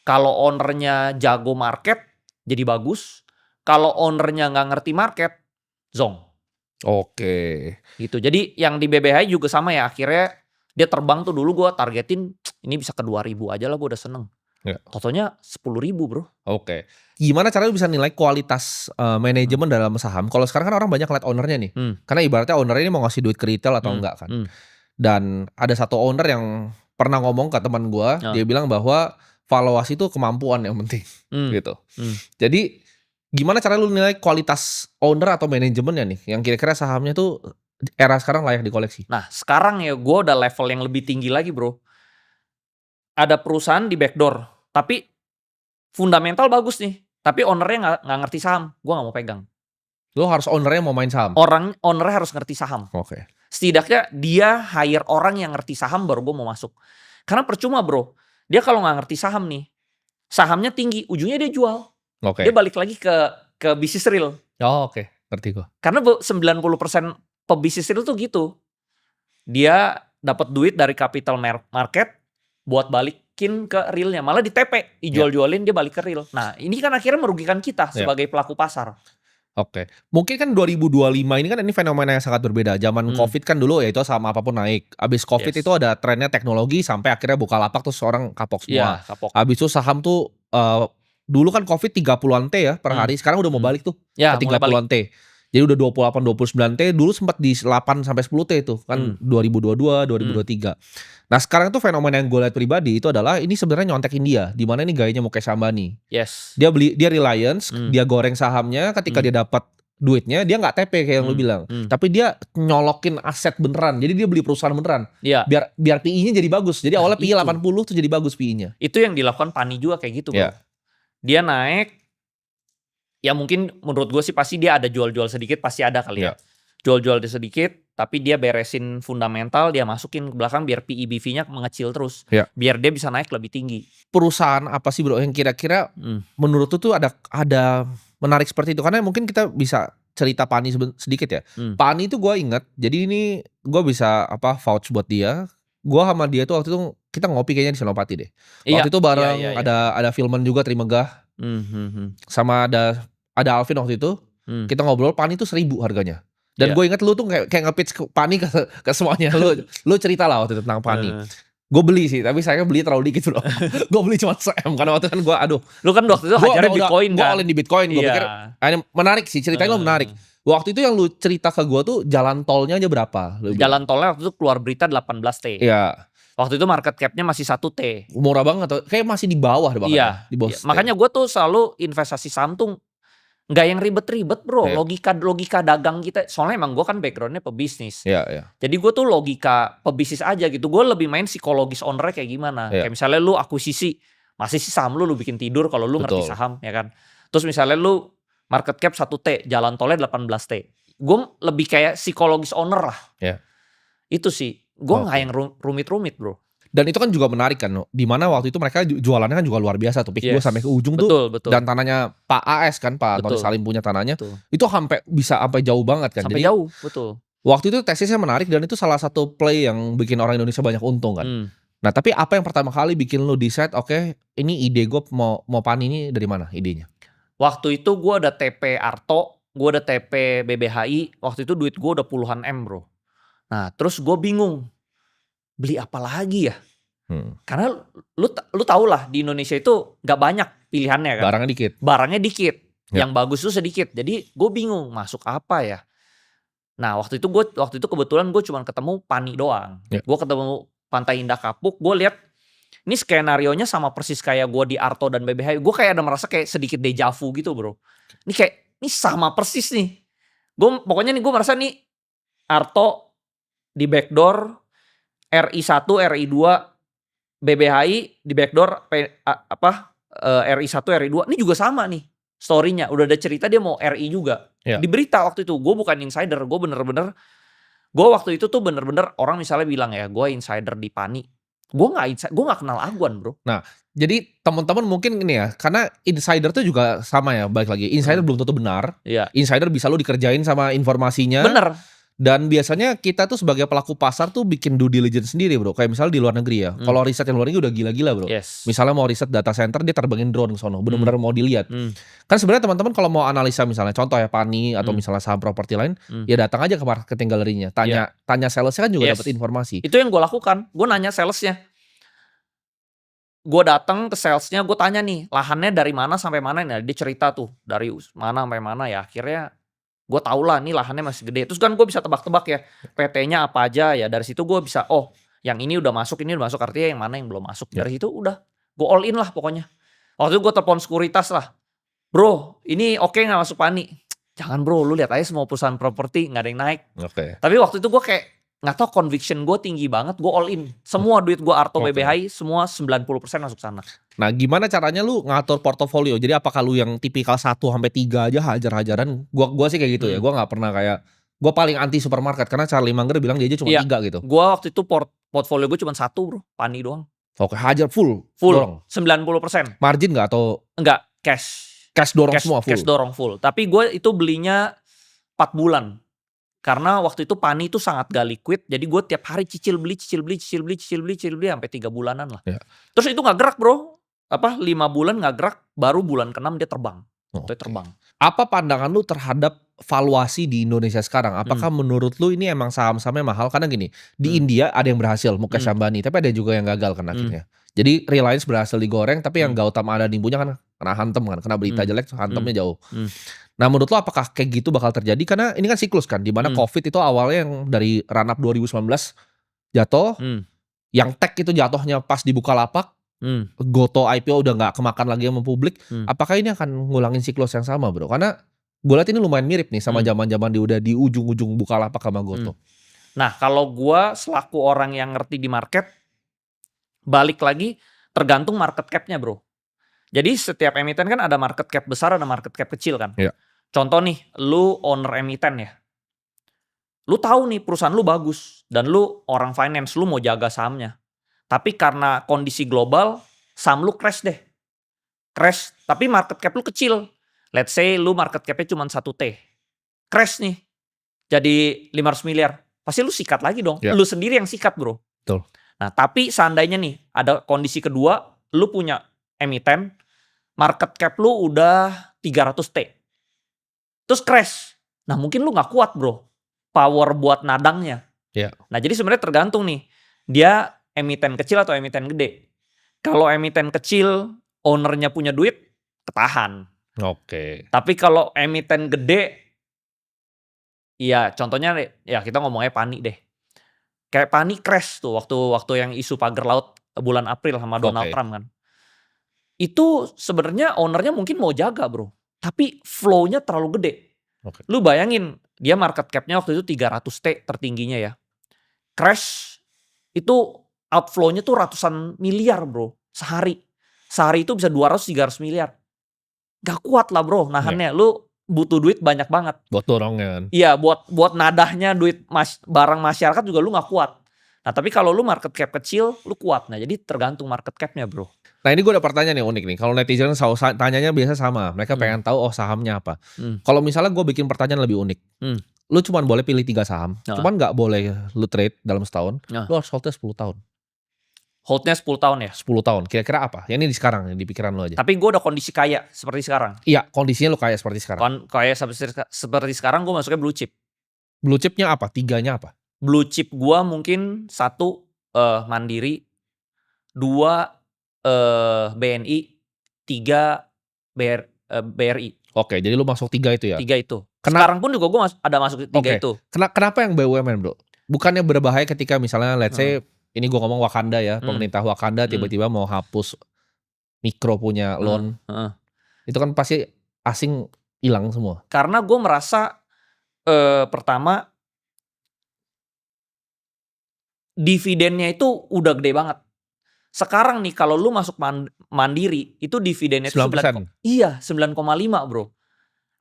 Kalau ownernya jago market, jadi bagus. Kalau ownernya nggak ngerti market, zonk. Oke. Gitu. Jadi yang di BBHI juga sama ya. Akhirnya dia terbang tuh dulu gue targetin ini bisa ke 2.000 aja lah, gue udah seneng. Ya. Totalnya 10.000 bro. Oke. Gimana caranya lu bisa nilai kualitas manajemen dalam saham? Kalau sekarang kan orang banyak lihat ownernya nih. Karena ibaratnya ownernya ini mau ngasih duit ke retail atau enggak kan. Dan ada satu owner yang pernah ngomong ke teman gua, dia bilang bahwa valuasi itu kemampuan yang penting gitu. Jadi gimana cara lu nilai kualitas owner atau manajemennya nih yang kira-kira sahamnya tuh era sekarang layak dikoleksi? Nah sekarang ya gue udah level yang lebih tinggi lagi bro. Ada perusahaan di backdoor, tapi fundamental bagus nih, tapi ownernya nggak ngerti saham, gue nggak mau pegang. Lu harus ownernya mau main saham? Ownernya harus ngerti saham. Oke. Setidaknya dia hire orang yang ngerti saham baru gue mau masuk. Karena percuma bro, dia kalau nggak ngerti saham nih, sahamnya tinggi, ujungnya dia jual. Oke. Dia balik lagi ke bisnis real. Oh oke, ngerti gue. Karena 90% pebisnis real tuh gitu. Dia dapat duit dari capital market buat balikin ke realnya. Malah di TP, dijual-jualin dia balik ke real. Nah ini kan akhirnya merugikan kita sebagai pelaku pasar. Oke, mungkin kan 2025 ini kan ini fenomena yang sangat berbeda. Zaman COVID kan dulu ya itu sama apapun naik. Abis COVID itu ada trennya teknologi sampai akhirnya Bukalapak tuh seorang kapok semua. Kapok. Abis itu saham tuh dulu kan COVID 30-an T ya per hari. Sekarang udah mau balik tuh ke 30-an T. Jadi udah 28, 29 T. Dulu sempat di 8 sampai 10 T itu kan 2022, 2023. Nah sekarang tuh fenomena yang gue lihat pribadi itu adalah ini sebenarnya nyontek India. Di mana ini gayanya Mukesh Ambani. Yes. Dia Reliance, dia goreng sahamnya. Ketika dia dapat duitnya, dia nggak TP kayak yang lu bilang. Tapi dia nyolokin aset beneran. Jadi dia beli perusahaan beneran. Biar PI-nya jadi bagus. Jadi awalnya PI 80 tuh jadi bagus PI-nya. Itu yang dilakukan Pani juga kayak gitu bro. Dia naik. Ya mungkin menurut gue sih pasti dia ada jual-jual sedikit, pasti ada kali ya. Jual-jual sedikit, tapi dia beresin fundamental, dia masukin ke belakang biar PE BV-nya mengecil terus. Biar dia bisa naik lebih tinggi. Perusahaan apa sih bro yang kira-kira menurut tuh ada menarik seperti itu? Karena mungkin kita bisa cerita Pani sedikit ya. Pani itu gue inget, jadi ini gue bisa vouch buat dia. Gue sama dia tuh waktu itu kita ngopi kayaknya di Senopati deh. Waktu itu bareng ada Filman juga Trimegah. Sama ada Alvin waktu itu. Kita ngobrol Pani itu 1.000 harganya. Dan gue inget lu tuh kayak nge-pitch Pani ke semuanya. Lu cerita lah waktu itu tentang Pani. Gue beli sih, tapi saya beli terlalu dikit bro. Gue beli cuma 1 M karena waktu kan gue lu kan waktu itu hajarnya Bitcoin kan. Gue all in di Bitcoin. Gue pikir menarik sih, ceritanya lo menarik. Waktu itu yang lu cerita ke gue tuh jalan tolnya aja berapa? Jalan tolnya waktu itu keluar berita 18 T. Iya. Waktu itu market cap-nya masih 1 T. Murah banget, kayak masih di bawah bahkan. Iya. Di bawah makanya gue tuh selalu investasi saham tuh nggak yang ribet-ribet bro. Logika dagang kita. Soalnya emang gue kan backgroundnya pebisnis. Jadi gue tuh logika pebisnis aja gitu. Gue lebih main psikologis ownernya kayak gimana. Kayak misalnya lu akuisisi, masih sih saham lu bikin tidur kalau lu ngerti saham ya kan. Terus misalnya lu market cap 1 T, jalan tolnya 18 T. Gue lebih kayak psikologis owner lah. Itu sih. Gue nggak yang rumit-rumit bro. Dan itu kan juga menarik kan, dimana waktu itu mereka jualannya kan juga luar biasa tuh. Pick gue sampai ke ujung tuh. Dan tanahnya Pak AS kan, Pak Antoni Salim punya tanahnya. Itu bisa sampai jauh banget kan. Sampai jauh, betul. Waktu itu tesisnya menarik dan itu salah satu play yang bikin orang Indonesia banyak untung kan. Nah tapi apa yang pertama kali bikin lu decide, oke, ini ide gue mau Pani ini dari mana idenya? Waktu itu gue ada TP Arto, gue ada TP BBHI. Waktu itu duit gue udah puluhan M bro. Nah terus gue bingung. Beli apa lagi ya? Karena lu tau lah di Indonesia itu gak banyak pilihannya kan. Barangnya dikit. Yang bagus tuh sedikit. Jadi gue bingung masuk apa ya. Nah waktu itu kebetulan gue cuma ketemu Pani doang. Gue ketemu Pantai Indah Kapuk. Gue lihat ini skenarionya sama persis kayak gue di Arto dan BBH. Gue kayak ada merasa kayak sedikit deja vu gitu bro. Ini sama persis nih. Pokoknya nih gue merasa nih Arto di backdoor, RI1, RI2, BBHI di backdoor RI1, RI2. Ini juga sama nih story-nya. Udah ada cerita dia mau RI juga. Di berita waktu itu. Gue bukan insider. Gue waktu itu tuh bener-bener orang misalnya bilang ya, gue insider di Pani. Gue gak kenal Aguan bro. Nah jadi teman-teman mungkin ini ya, karena insider tuh juga sama ya, balik lagi. Insider belum tentu benar. Insider bisa lo dikerjain sama informasinya. Bener. Dan biasanya kita tuh sebagai pelaku pasar tuh bikin due diligence sendiri bro. Kayak misalnya di luar negeri ya. Kalau riset yang luar negeri udah gila-gila bro. Yes. Misalnya mau riset data center, dia terbangin drone ke sono. Bener-bener mau dilihat. Kan sebenarnya teman-teman kalau mau analisa misalnya contoh ya PANI atau misalnya saham properti lain, ya datang aja ke marketing galerinya. Tanya salesnya kan juga dapat informasi. Itu yang gue lakukan. Gue nanya salesnya. Gue datang ke salesnya, gue tanya nih lahannya dari mana sampai mana. Nah, dia cerita tuh dari mana sampai mana ya. Akhirnya gue tau lah nih lahannya masih gede. Terus kan gue bisa tebak-tebak ya PT-nya apa aja ya. Dari situ gue bisa yang ini udah masuk, ini udah masuk. Artinya yang mana yang belum masuk. Dari situ udah gue all in lah pokoknya. Waktu itu gue telepon sekuritas lah. Bro ini oke gak masuk PANI? Jangan bro, lu lihat aja semua perusahaan properti gak ada yang naik. Tapi waktu itu gue kayak gak tau, conviction gue tinggi banget. Gue all in. Semua duit gue Arto BBHI semua 90% masuk sana. Nah gimana caranya lu ngatur portofolio? Jadi apakah lu yang tipikal 1-3 aja hajar-hajaran? Gua sih kayak gitu ya. Gua gak pernah kayak, gua paling anti supermarket. Karena Charlie Munger bilang dia aja cuma 3 gitu. Gua waktu itu portfolio gue cuma 1 bro, PANI doang. Oke, hajar full dorong. 90%. Margin gak atau? Enggak, cash. Cash dorong semua full? Cash dorong full. Tapi gue itu belinya 4 bulan. Karena waktu itu PANI itu sangat gak liquid. Jadi gue tiap hari cicil beli sampai 3 bulanan lah. Terus itu gak gerak bro. 5 bulan gak gerak, baru bulan ke-6 dia terbang. Terbang. Apa pandangan lu terhadap valuasi di Indonesia sekarang? Apakah menurut lu ini emang saham-sahamnya mahal? Karena gini, di India ada yang berhasil, Mukesh Ambani, tapi ada juga yang gagal kan akhirnya. Jadi Reliance berhasil digoreng, tapi yang Gautam Adani punya kan kena hantem kan, kena berita jelek, hantemnya jauh. Nah menurut lo apakah kayak gitu bakal terjadi? Karena ini kan siklus kan, dimana COVID itu awalnya yang dari run up 2019 jatuh, yang tech itu jatuhnya pas dibuka lapak, Goto IPO udah gak kemakan lagi sama publik. Apakah ini akan ngulangin siklus yang sama bro? Karena gue lihat ini lumayan mirip nih sama zaman-zaman dia udah di ujung-ujung buka lapak sama Goto. Nah kalau gue selaku orang yang ngerti di market, balik lagi tergantung market cap-nya bro. Jadi setiap emiten kan ada market cap besar, ada market cap kecil kan. Contoh nih, lu owner emiten ya. Lu tahu nih perusahaan lu bagus dan lu orang finance, lu mau jaga sahamnya. Tapi karena kondisi global, saham lu crash deh. Crash, tapi market cap lu kecil. Let's say lu market cap-nya cuma 1T. Crash nih, jadi 500 miliar. Pasti lu sikat lagi dong. Lu sendiri yang sikat bro. Betul. Nah tapi seandainya nih, ada kondisi kedua, lu punya emiten, market cap lu udah 300T. Terus crash. Nah mungkin lu gak kuat bro. Power buat nadangnya. Nah jadi sebenarnya tergantung nih. Dia emiten kecil atau emiten gede. Kalau emiten kecil, ownernya punya duit, ketahan. Tapi kalau emiten gede, ya contohnya ya kita ngomongnya PANI deh. Kayak PANI crash tuh waktu yang isu pagar laut bulan April sama Donald Trump kan. Itu sebenarnya ownernya mungkin mau jaga bro. Tapi flow-nya terlalu gede. Lu bayangin, dia market cap-nya waktu itu 300T tertingginya ya. Crash, itu outflow-nya tuh ratusan miliar bro. Sehari itu bisa 200-300 miliar. Gak kuat lah bro nahannya. Lu butuh duit banyak banget. Buat dorongnya kan. Iya buat nadahnya duit barang masyarakat juga lu gak kuat. Nah tapi kalau lu market cap kecil, lu kuat. Nah jadi tergantung market cap-nya bro. Nah ini gue ada pertanyaan nih unik nih. Kalau netizen tanyanya biasa sama. Mereka pengen tahu sahamnya apa. Kalau misalnya gue bikin pertanyaan lebih unik. Lu cuma boleh pilih 3 saham. Cuman gak boleh lu trade dalam setahun. Lu harus holdnya 10 tahun. Holdnya 10 tahun ya? 10 tahun. Kira-kira apa? Ya ini di sekarang, di pikiran lu aja. Tapi gue udah kondisi kaya seperti sekarang. Iya, kondisinya lu kaya seperti sekarang. Kaya seperti sekarang gue masuknya blue chip. Blue chipnya apa? 3-nya apa? Blue chip gue mungkin 1 Mandiri, 2 BNI, 3 BRI. Oke, jadi lu masuk 3 itu ya? 3 itu. Sekarang pun juga gue ada masuk 3 itu. Kenapa yang BUMN bro? Bukannya berbahaya ketika misalnya let's say, ini gue ngomong Wakanda ya, pemerintah Wakanda tiba-tiba mau hapus mikro punya loan. Itu kan pasti asing hilang semua. Karena gue merasa pertama dividennya itu udah gede banget. Sekarang nih kalau lu masuk Mandiri itu dividennya 9%. Iya 9,5 bro.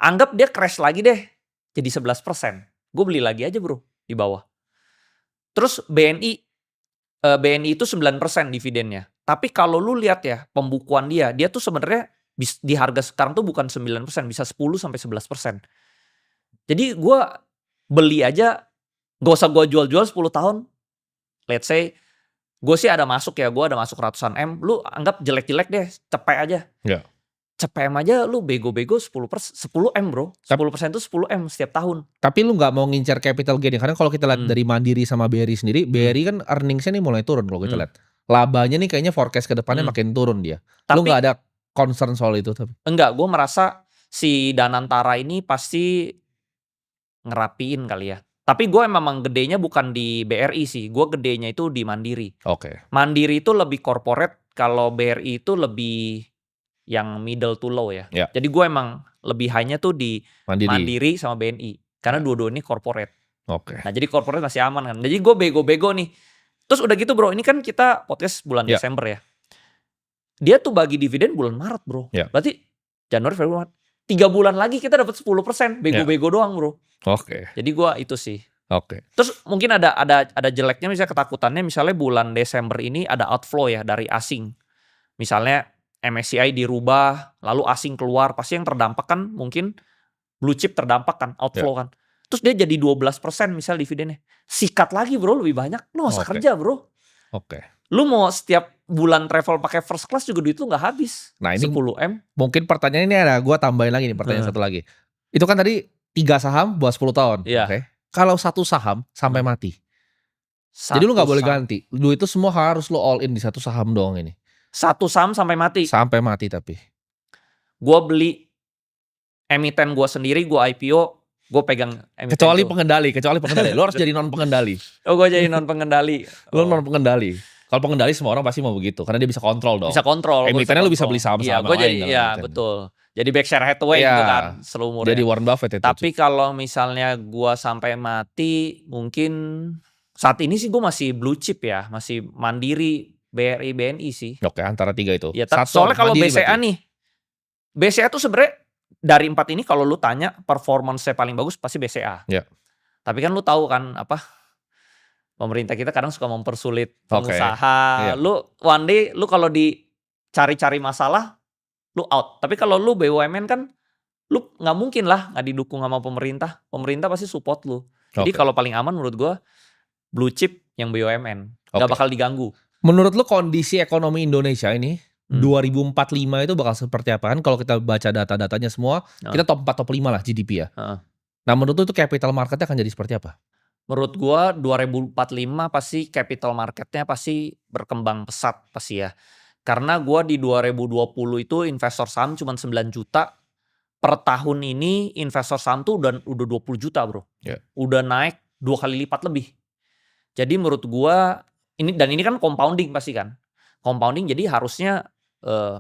Anggap dia crash lagi deh jadi 11%. Gue beli lagi aja bro di bawah. Terus BNI itu 9% dividennya. Tapi kalau lu lihat ya pembukuan dia tuh sebenarnya di harga sekarang tuh bukan 9%, bisa 10-11%. Jadi gue beli aja Gak usah gue jual-jual 10 tahun. Let's say gue sih ada masuk ya, gue ada masuk ratusan M. Lu anggap jelek-jelek deh, cepet aja. Ya. Cepet M aja lu bego-bego 10 M bro. 10% itu 10 M setiap tahun. Tapi lu gak mau ngincar capital gain. Karena kalau kita lihat dari Mandiri sama BRI sendiri, BRI kan earningsnya nih mulai turun kalau kita lihat. Labanya nih kayaknya forecast ke depannya makin turun dia. Lu gak ada concern soal itu? Enggak, gue merasa si Danantara ini pasti ngerapiin kali ya. Tapi gue memang gedenya bukan di BRI sih. Gue gedenya itu di Mandiri. Oke. Mandiri itu lebih corporate. Kalau BRI itu lebih yang middle to low ya. Jadi gue emang lebih high-nya tuh di Mandiri sama BNI. Karena dua-dua ini corporate. Oke. Nah jadi corporate masih aman kan. Jadi gue bego-bego nih. Terus udah gitu bro, ini kan kita podcast bulan Desember ya. Dia tuh bagi dividen bulan Maret bro. Berarti Januari, Februari, Maret. 3 bulan lagi kita dapat 10%. Bego-bego doang bro. Oke. Jadi gue itu sih. Oke. Terus mungkin ada jeleknya, misalnya ketakutannya, misalnya bulan Desember ini ada outflow ya dari asing. Misalnya MSCI dirubah, lalu asing keluar, pasti yang terdampak kan mungkin blue chip terdampak kan, outflow kan. Terus dia jadi 12% misal dividennya. Sikat lagi bro, lebih banyak. Lu gak usah kerja bro. Oke. Lu mau setiap bulan travel pakai first class juga duit lu gak habis. Nah ini 10 M. Mungkin pertanyaan ini ada, gue tambahin lagi nih pertanyaan satu lagi. Itu kan tadi 3 saham buat 10 tahun. Oke. Kalau satu saham sampai mati. Jadi lu gak boleh ganti. Duit itu semua harus lu all in di satu saham doang ini. Satu saham sampai mati? Sampai mati tapi. Gue beli emiten gue sendiri, gue IPO, gue pegang emiten. Kecuali pengendali. Lu harus jadi non pengendali. Oh gue jadi non pengendali. Lu non pengendali. Kalau pengendali semua orang pasti mau begitu. Karena dia bisa kontrol dong. Bisa kontrol. Emitennya lu bisa beli saham-saham lain. Iya betul. Jadi Berkshire Hathaway gitu kan seumurnya. Jadi Warren Buffett itu. Tapi kalau misalnya gua sampai mati, mungkin saat ini sih gua masih blue chip ya, masih Mandiri, BRI, BNI sih. Oke, antara 3 itu. Ya, soalnya kalau BCA nih, BCA tuh sebenarnya dari 4 ini kalau lu tanya performance-nya paling bagus pasti BCA. Ya. Tapi kan lu tahu kan pemerintah kita kadang suka mempersulit pengusaha. Lu one day lu kalau dicari-cari masalah lu out. Tapi kalau lu BUMN kan lu nggak mungkin lah nggak didukung sama pemerintah. Pemerintah pasti support lu. Jadi kalau paling aman menurut gua blue chip yang BUMN. Nggak bakal diganggu. Menurut lu kondisi ekonomi Indonesia ini 2045 itu bakal seperti apa? Kan kalau kita baca data-datanya semua, kita top 4 top 5 lah GDP ya. Nah menurut lu itu capital marketnya akan jadi seperti apa? Menurut gua 2045 pasti capital marketnya pasti berkembang pesat pasti ya. Karena gue di 2020 itu investor saham cuma 9 juta. Per tahun ini investor saham tuh udah 20 juta bro. Udah naik 2 kali lipat lebih. Jadi menurut gue, ini kan compounding pasti kan. Compounding jadi harusnya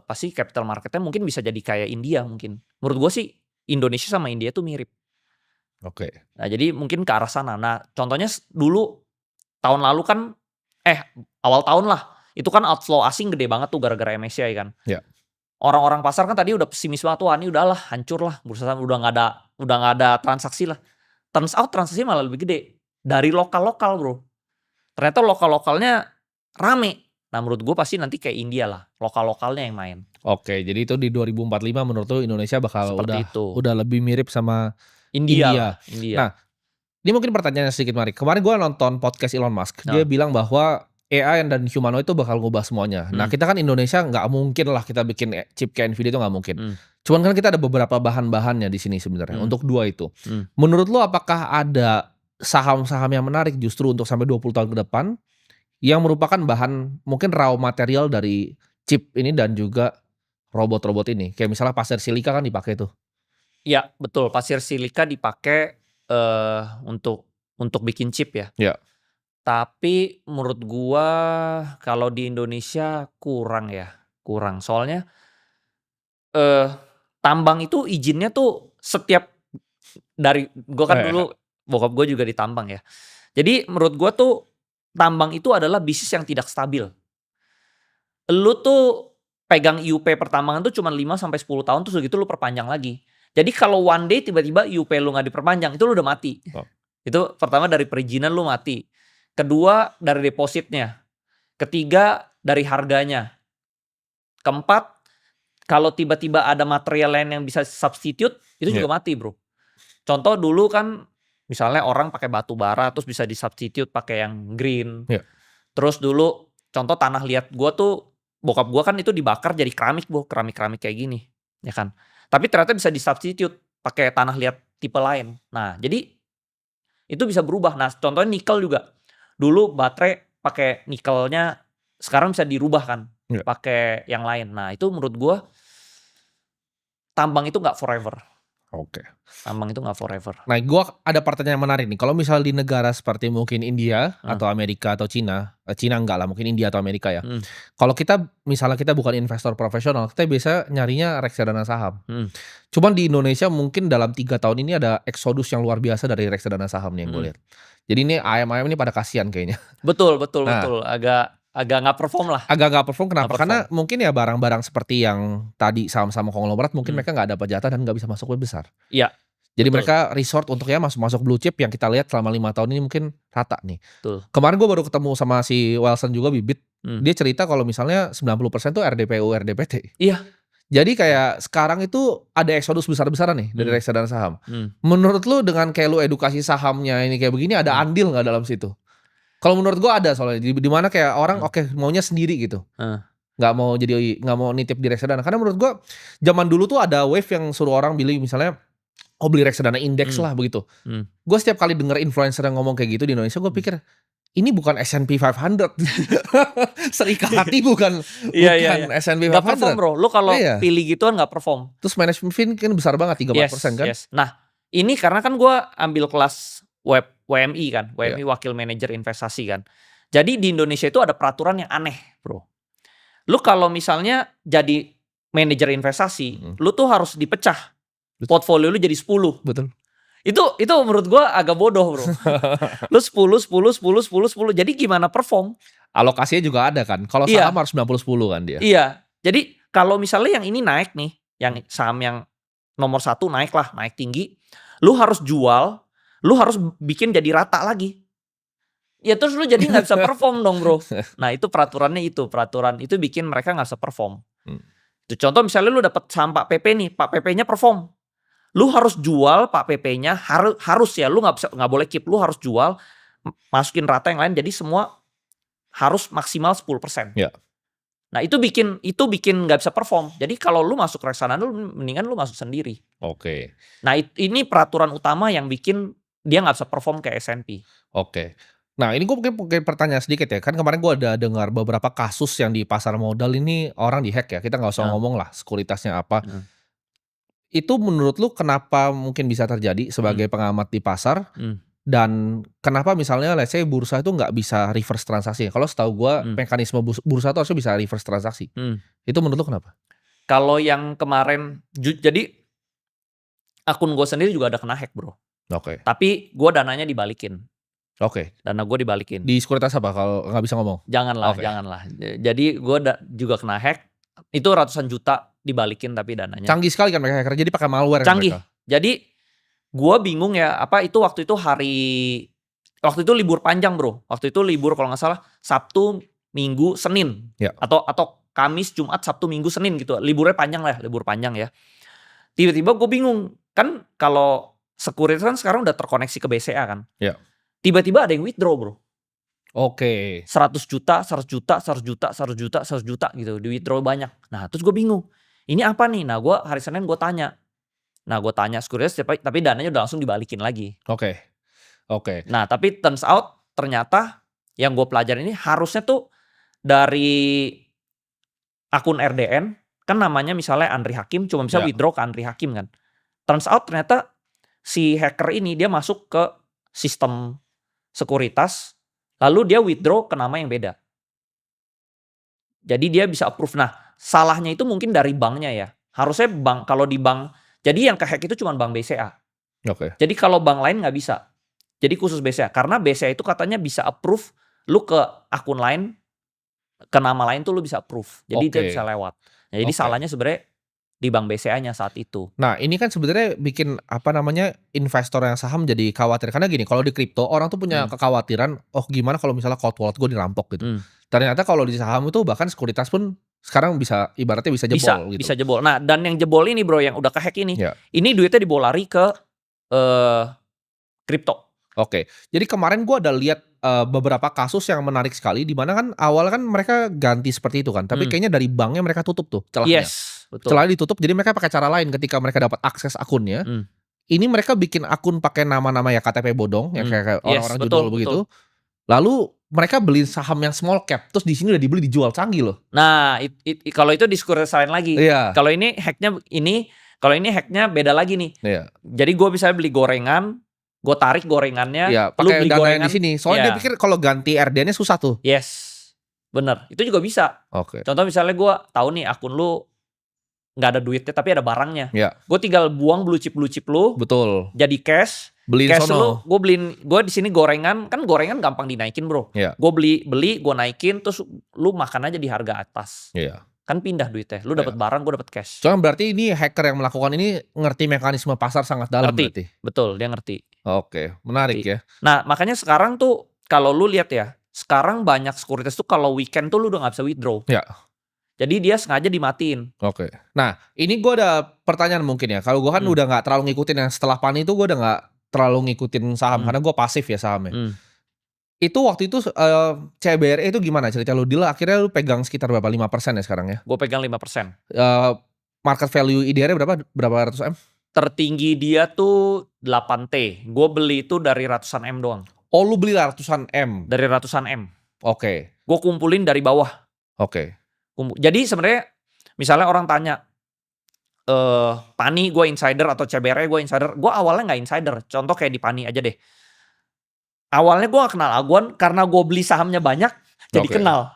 pasti capital marketnya mungkin bisa jadi kayak India mungkin. Menurut gue sih Indonesia sama India tuh mirip. Oke. Nah jadi mungkin ke arah sana. Nah contohnya dulu tahun lalu kan, awal tahun lah. Itu kan outflow asing gede banget tuh gara-gara MSCI kan. Orang-orang pasar kan tadi udah pesimis banget, wah ini udahlah hancur lah bursa saham, udah nggak ada transaksi lah. Turns out transaksi malah lebih gede dari lokal bro. Ternyata lokal-lokalnya rame. Nah menurut gue pasti nanti kayak India lah, lokal-lokalnya yang main. Oke, jadi itu di 2045 menurut lu Indonesia bakal udah lebih mirip sama India. Nah, ini mungkin pertanyaan sedikit Mari. Kemarin gue nonton podcast Elon Musk, dia bilang bahwa AI dan humanoid itu bakal ngubah semuanya. Nah kita kan Indonesia nggak mungkin lah kita bikin chip kayak Nvidia itu nggak mungkin. Cuman kan kita ada beberapa bahan-bahannya di sini sebenarnya untuk 2 itu. Menurut lo apakah ada saham-saham yang menarik justru untuk sampai 20 tahun ke depan yang merupakan bahan mungkin raw material dari chip ini dan juga robot-robot ini? Kayak misalnya pasir silika kan dipakai tuh. Iya betul, pasir silika dipakai untuk bikin chip ya. Tapi menurut gua kalau di Indonesia kurang. Soalnya tambang itu izinnya tuh setiap dari gua kan dulu bokap gua juga di tambang ya. Jadi menurut gua tuh tambang itu adalah bisnis yang tidak stabil. Lu tuh pegang IUP pertambangan tuh cuma 5 sampai 10 tahun terus gitu lu perpanjang lagi. Jadi kalau one day tiba-tiba IUP lu nggak diperpanjang itu lu udah mati. Itu pertama dari perizinan lu mati. Kedua dari depositnya. Ketiga dari harganya. Keempat, kalau tiba-tiba ada material lain yang bisa substitute, itu juga mati bro. Contoh dulu kan Misalnya orang pakai batu bara terus bisa disubstitute pakai yang green. Iya. Terus dulu contoh tanah liat gue tuh, bokap gue kan itu dibakar jadi keramik, keramik kayak gini, ya kan. Tapi ternyata bisa disubstitute pakai tanah liat tipe lain. Nah, jadi itu bisa berubah. Nah, contohnya nikel juga. Dulu baterai pakai nikelnya, sekarang bisa dirubah kan, Iya. pakai yang lain. Nah, itu menurut gue tambang itu nggak forever. Oke. Tambang itu nggak forever. Nah, gua ada pertanyaan menarik nih. Kalau misal di negara seperti mungkin India atau Amerika atau Cina, Cina enggak lah, mungkin India atau Amerika ya. Kalau kita misalnya kita bukan investor profesional, kita biasa nyarinya reksadana saham. Cuman di Indonesia mungkin dalam 3 tahun ini ada eksodus yang luar biasa dari reksadana saham nih yang gue lihat. Jadi ini ayam-ayam ini pada kasihan kayaknya. Betul. Nah, Agak nggak perform lah. Agak nggak perform kenapa? Nggak perform. Karena mungkin ya barang-barang seperti yang tadi saham-saham konglomerat mungkin mereka nggak dapat jatah dan nggak bisa masuk web besar. Iya. Jadi betul. mereka resort untuk ya masuk blue chip yang kita lihat selama 5 tahun ini mungkin rata nih. Betul. Kemarin gue baru ketemu sama si Wilson juga Bibit. Dia cerita kalau misalnya 90% tuh RDPU, RDPT. Iya. Jadi kayak sekarang itu ada eksodus besar-besaran nih dari reksadana saham. Menurut lu dengan kayak lu edukasi sahamnya ini kayak begini ada andil nggak dalam situ? Kalau menurut gue ada soalnya di mana kayak orang oke, maunya sendiri gitu. Nggak mau nitip di reksadana. Karena menurut gue zaman dulu tuh ada wave yang suruh orang beli misalnya beli reksadana indeks lah begitu. Gue setiap kali denger influencer yang ngomong kayak gitu di Indonesia, gue pikir ini bukan S&P 500. Serikati bukan S&P 500. Gak perform bro. Lu kalau pilih gituan gak perform. Terus management fee kan besar banget 3-4% kan. Nah ini karena kan gue ambil kelas WMI kan. WMI Wakil Manajer Investasi kan. Jadi di Indonesia itu ada peraturan yang aneh bro. Lu kalau misalnya jadi manajer investasi, lu tuh harus dipecah. Portfolio lu jadi 10. Betul. Itu menurut gue agak bodoh bro. Lu 10. Jadi gimana perform? Alokasinya juga ada kan. Kalau saham harus 90-10 kan dia. Iya. Jadi kalau misalnya yang ini naik nih, yang saham yang nomor 1 naik tinggi, lu harus jual, lu harus bikin jadi rata lagi. Ya terus lu jadi nggak bisa perform dong bro. Nah itu peraturan itu bikin mereka nggak bisa perform. Itu contoh misalnya lu dapat saham Pak PP nih, Pak PP-nya perform. Lu harus jual Pak PP-nya, harus ya, lu nggak boleh keep, lu harus jual, masukin rata yang lain, jadi semua harus maksimal 10%. Ya. Nah itu bikin nggak bisa perform. Jadi kalau lu masuk reksadana, lu mendingan lu masuk sendiri. Oke. Nah ini peraturan utama yang bikin dia nggak bisa perform kayak S&P. Oke. Nah ini gue mungkin pertanyaan sedikit ya. Kan kemarin gue ada dengar beberapa kasus yang di pasar modal ini orang dihack ya. Kita nggak usah ngomong lah sekuritasnya apa. Itu menurut lu kenapa mungkin bisa terjadi sebagai pengamat di pasar? Dan kenapa misalnya let's say bursa itu nggak bisa reverse transaksi? Kalau setahu gue mekanisme bursa itu harusnya bisa reverse transaksi. Itu menurut lu kenapa? Kalau yang kemarin, jadi akun gue sendiri juga ada kena hack bro. Oke. Tapi gue dananya dibalikin. Oke. Dana gue dibalikin. Di sekuritas apa kalau nggak bisa ngomong? Janganlah. Jadi gue juga kena hack. Itu ratusan juta dibalikin tapi dananya. Canggih sekali kan mereka hacker. Jadi pakai malware. Canggih. Mereka. Jadi gue bingung ya. Waktu itu libur panjang bro. Waktu itu libur kalau nggak salah Sabtu, Minggu, Senin. Ya. Atau Kamis, Jumat, Sabtu, Minggu, Senin gitu. Libur panjang ya. Tiba-tiba gue bingung. Kan kalau sekuritas kan sekarang udah terkoneksi ke BCA kan. Ya. Tiba-tiba ada yang withdraw bro. Oke. 100 juta gitu. Di withdraw banyak. Nah terus gue bingung. Ini apa nih? Nah gue hari Senin gue tanya. Sekuritas tapi dananya udah langsung dibalikin lagi. Oke. Nah tapi turns out ternyata yang gue pelajarin ini harusnya tuh dari akun RDN. Kan namanya misalnya Andri Hakim. Cuma bisa withdraw ke Andri Hakim kan. Turns out ternyata si hacker ini dia masuk ke sistem sekuritas. Lalu dia withdraw ke nama yang beda. Jadi dia bisa approve. Nah, salahnya itu mungkin dari banknya ya. Harusnya bank, kalau di bank, jadi yang kehack itu cuma bank BCA. Oke. Jadi kalau bank lain nggak bisa. Jadi khusus BCA. Karena BCA itu katanya bisa approve, lu ke akun lain, ke nama lain tuh lu bisa approve. Jadi dia bisa lewat. Nah, jadi salahnya sebenarnya di bank BCA-nya saat itu. Nah ini kan sebenarnya bikin investor yang saham jadi khawatir. Karena gini, kalau di kripto orang tuh punya kekhawatiran, gimana kalau misalnya cold wallet gue dirampok gitu. Ternyata kalau di saham itu bahkan sekuritas pun sekarang ibaratnya bisa jebol gitu. Bisa jebol. Nah dan yang jebol ini bro, yang udah kehack ini, ini duitnya dibawa lari ke kripto. Oke. Jadi kemarin gua ada lihat beberapa kasus yang menarik sekali di mana kan awal kan mereka ganti seperti itu kan, tapi kayaknya dari banknya mereka tutup tuh celahnya. Yes, betul. Celahnya ditutup jadi mereka pakai cara lain ketika mereka dapat akses akunnya. Ini mereka bikin akun pakai nama-nama ya KTP bodong yang kayak orang-orang judul begitu. Lalu mereka beli saham yang small cap, terus di sini udah dibeli dijual, canggih loh. Nah, kalau itu diskursus lain lagi. Iya. Kalau ini hacknya beda lagi nih. Iya. Jadi gue bisa beli gorengan, gue tarik gorengannya, Iya, lu pakai beli dana gorengan yang di sini. Soalnya dia pikir kalau ganti RDN-nya susah tuh. Yes, bener. Itu juga bisa. Oke. Contoh misalnya gue tahu nih akun lu nggak ada duitnya tapi ada barangnya. Iya. Gue tinggal buang blue chip lu. Betul. Jadi cash. Beli cash sono. gue di sini gorengan, kan gorengan gampang dinaikin bro. Iya. Gue beli gue naikin, terus lu makan aja di harga atas. Iya. Kan pindah duitnya, lu dapat barang, gue dapat cash. Soalnya berarti ini hacker yang melakukan ini ngerti mekanisme pasar sangat dalam berarti. Betul, dia ngerti. Oke, menarik ya. Nah makanya sekarang tuh kalau lu lihat ya, sekarang banyak sekuritas tuh kalau weekend tuh lu udah nggak bisa withdraw. Ya. Jadi dia sengaja dimatiin. Oke. Nah ini gue ada pertanyaan mungkin ya. Kalau gue kan udah nggak terlalu ngikutin yang setelah PANI itu gue udah nggak terlalu ngikutin saham karena gue pasif ya sahamnya. Itu waktu itu CBRE itu gimana cerita lu? Deal akhirnya lu pegang sekitar berapa? 5% ya sekarang ya? Gue pegang 5%. Market value IDR berapa ratus M? Tertinggi dia tuh 8T. Gue beli itu dari ratusan M doang. Oh lu beli ratusan M? Dari ratusan M. Oke. Gue kumpulin dari bawah. Oke. Jadi sebenarnya misalnya orang tanya, PANI gue insider atau CBRE gue insider. Gue awalnya gak insider. Contoh kayak di PANI aja deh. Awalnya gue gak kenal Aguan karena gue beli sahamnya banyak, jadi kenal.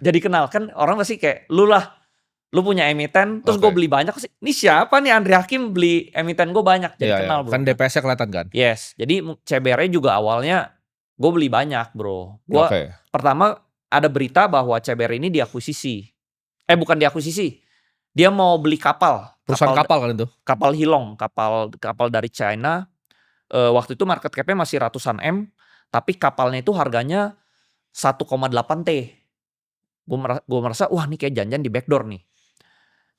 Jadi kenal, kan orang pasti kayak lu punya emiten, terus gue beli banyak sih. Ini siapa nih Andri Hakim beli emiten gue banyak, jadi kenal bro. Kan DPS-nya kelihatan kan? Yes, jadi CBRE juga awalnya gue beli banyak bro. Gue pertama ada berita bahwa CBRE ini diakuisisi. Bukan diakuisisi, dia mau beli kapal. Perusahaan kapal kan itu? Kapal Hilong, kapal dari China. Waktu itu market cap-nya masih ratusan M. Tapi kapalnya itu harganya 1,8 T. Gue merasa, wah ini kayak janjian di backdoor nih.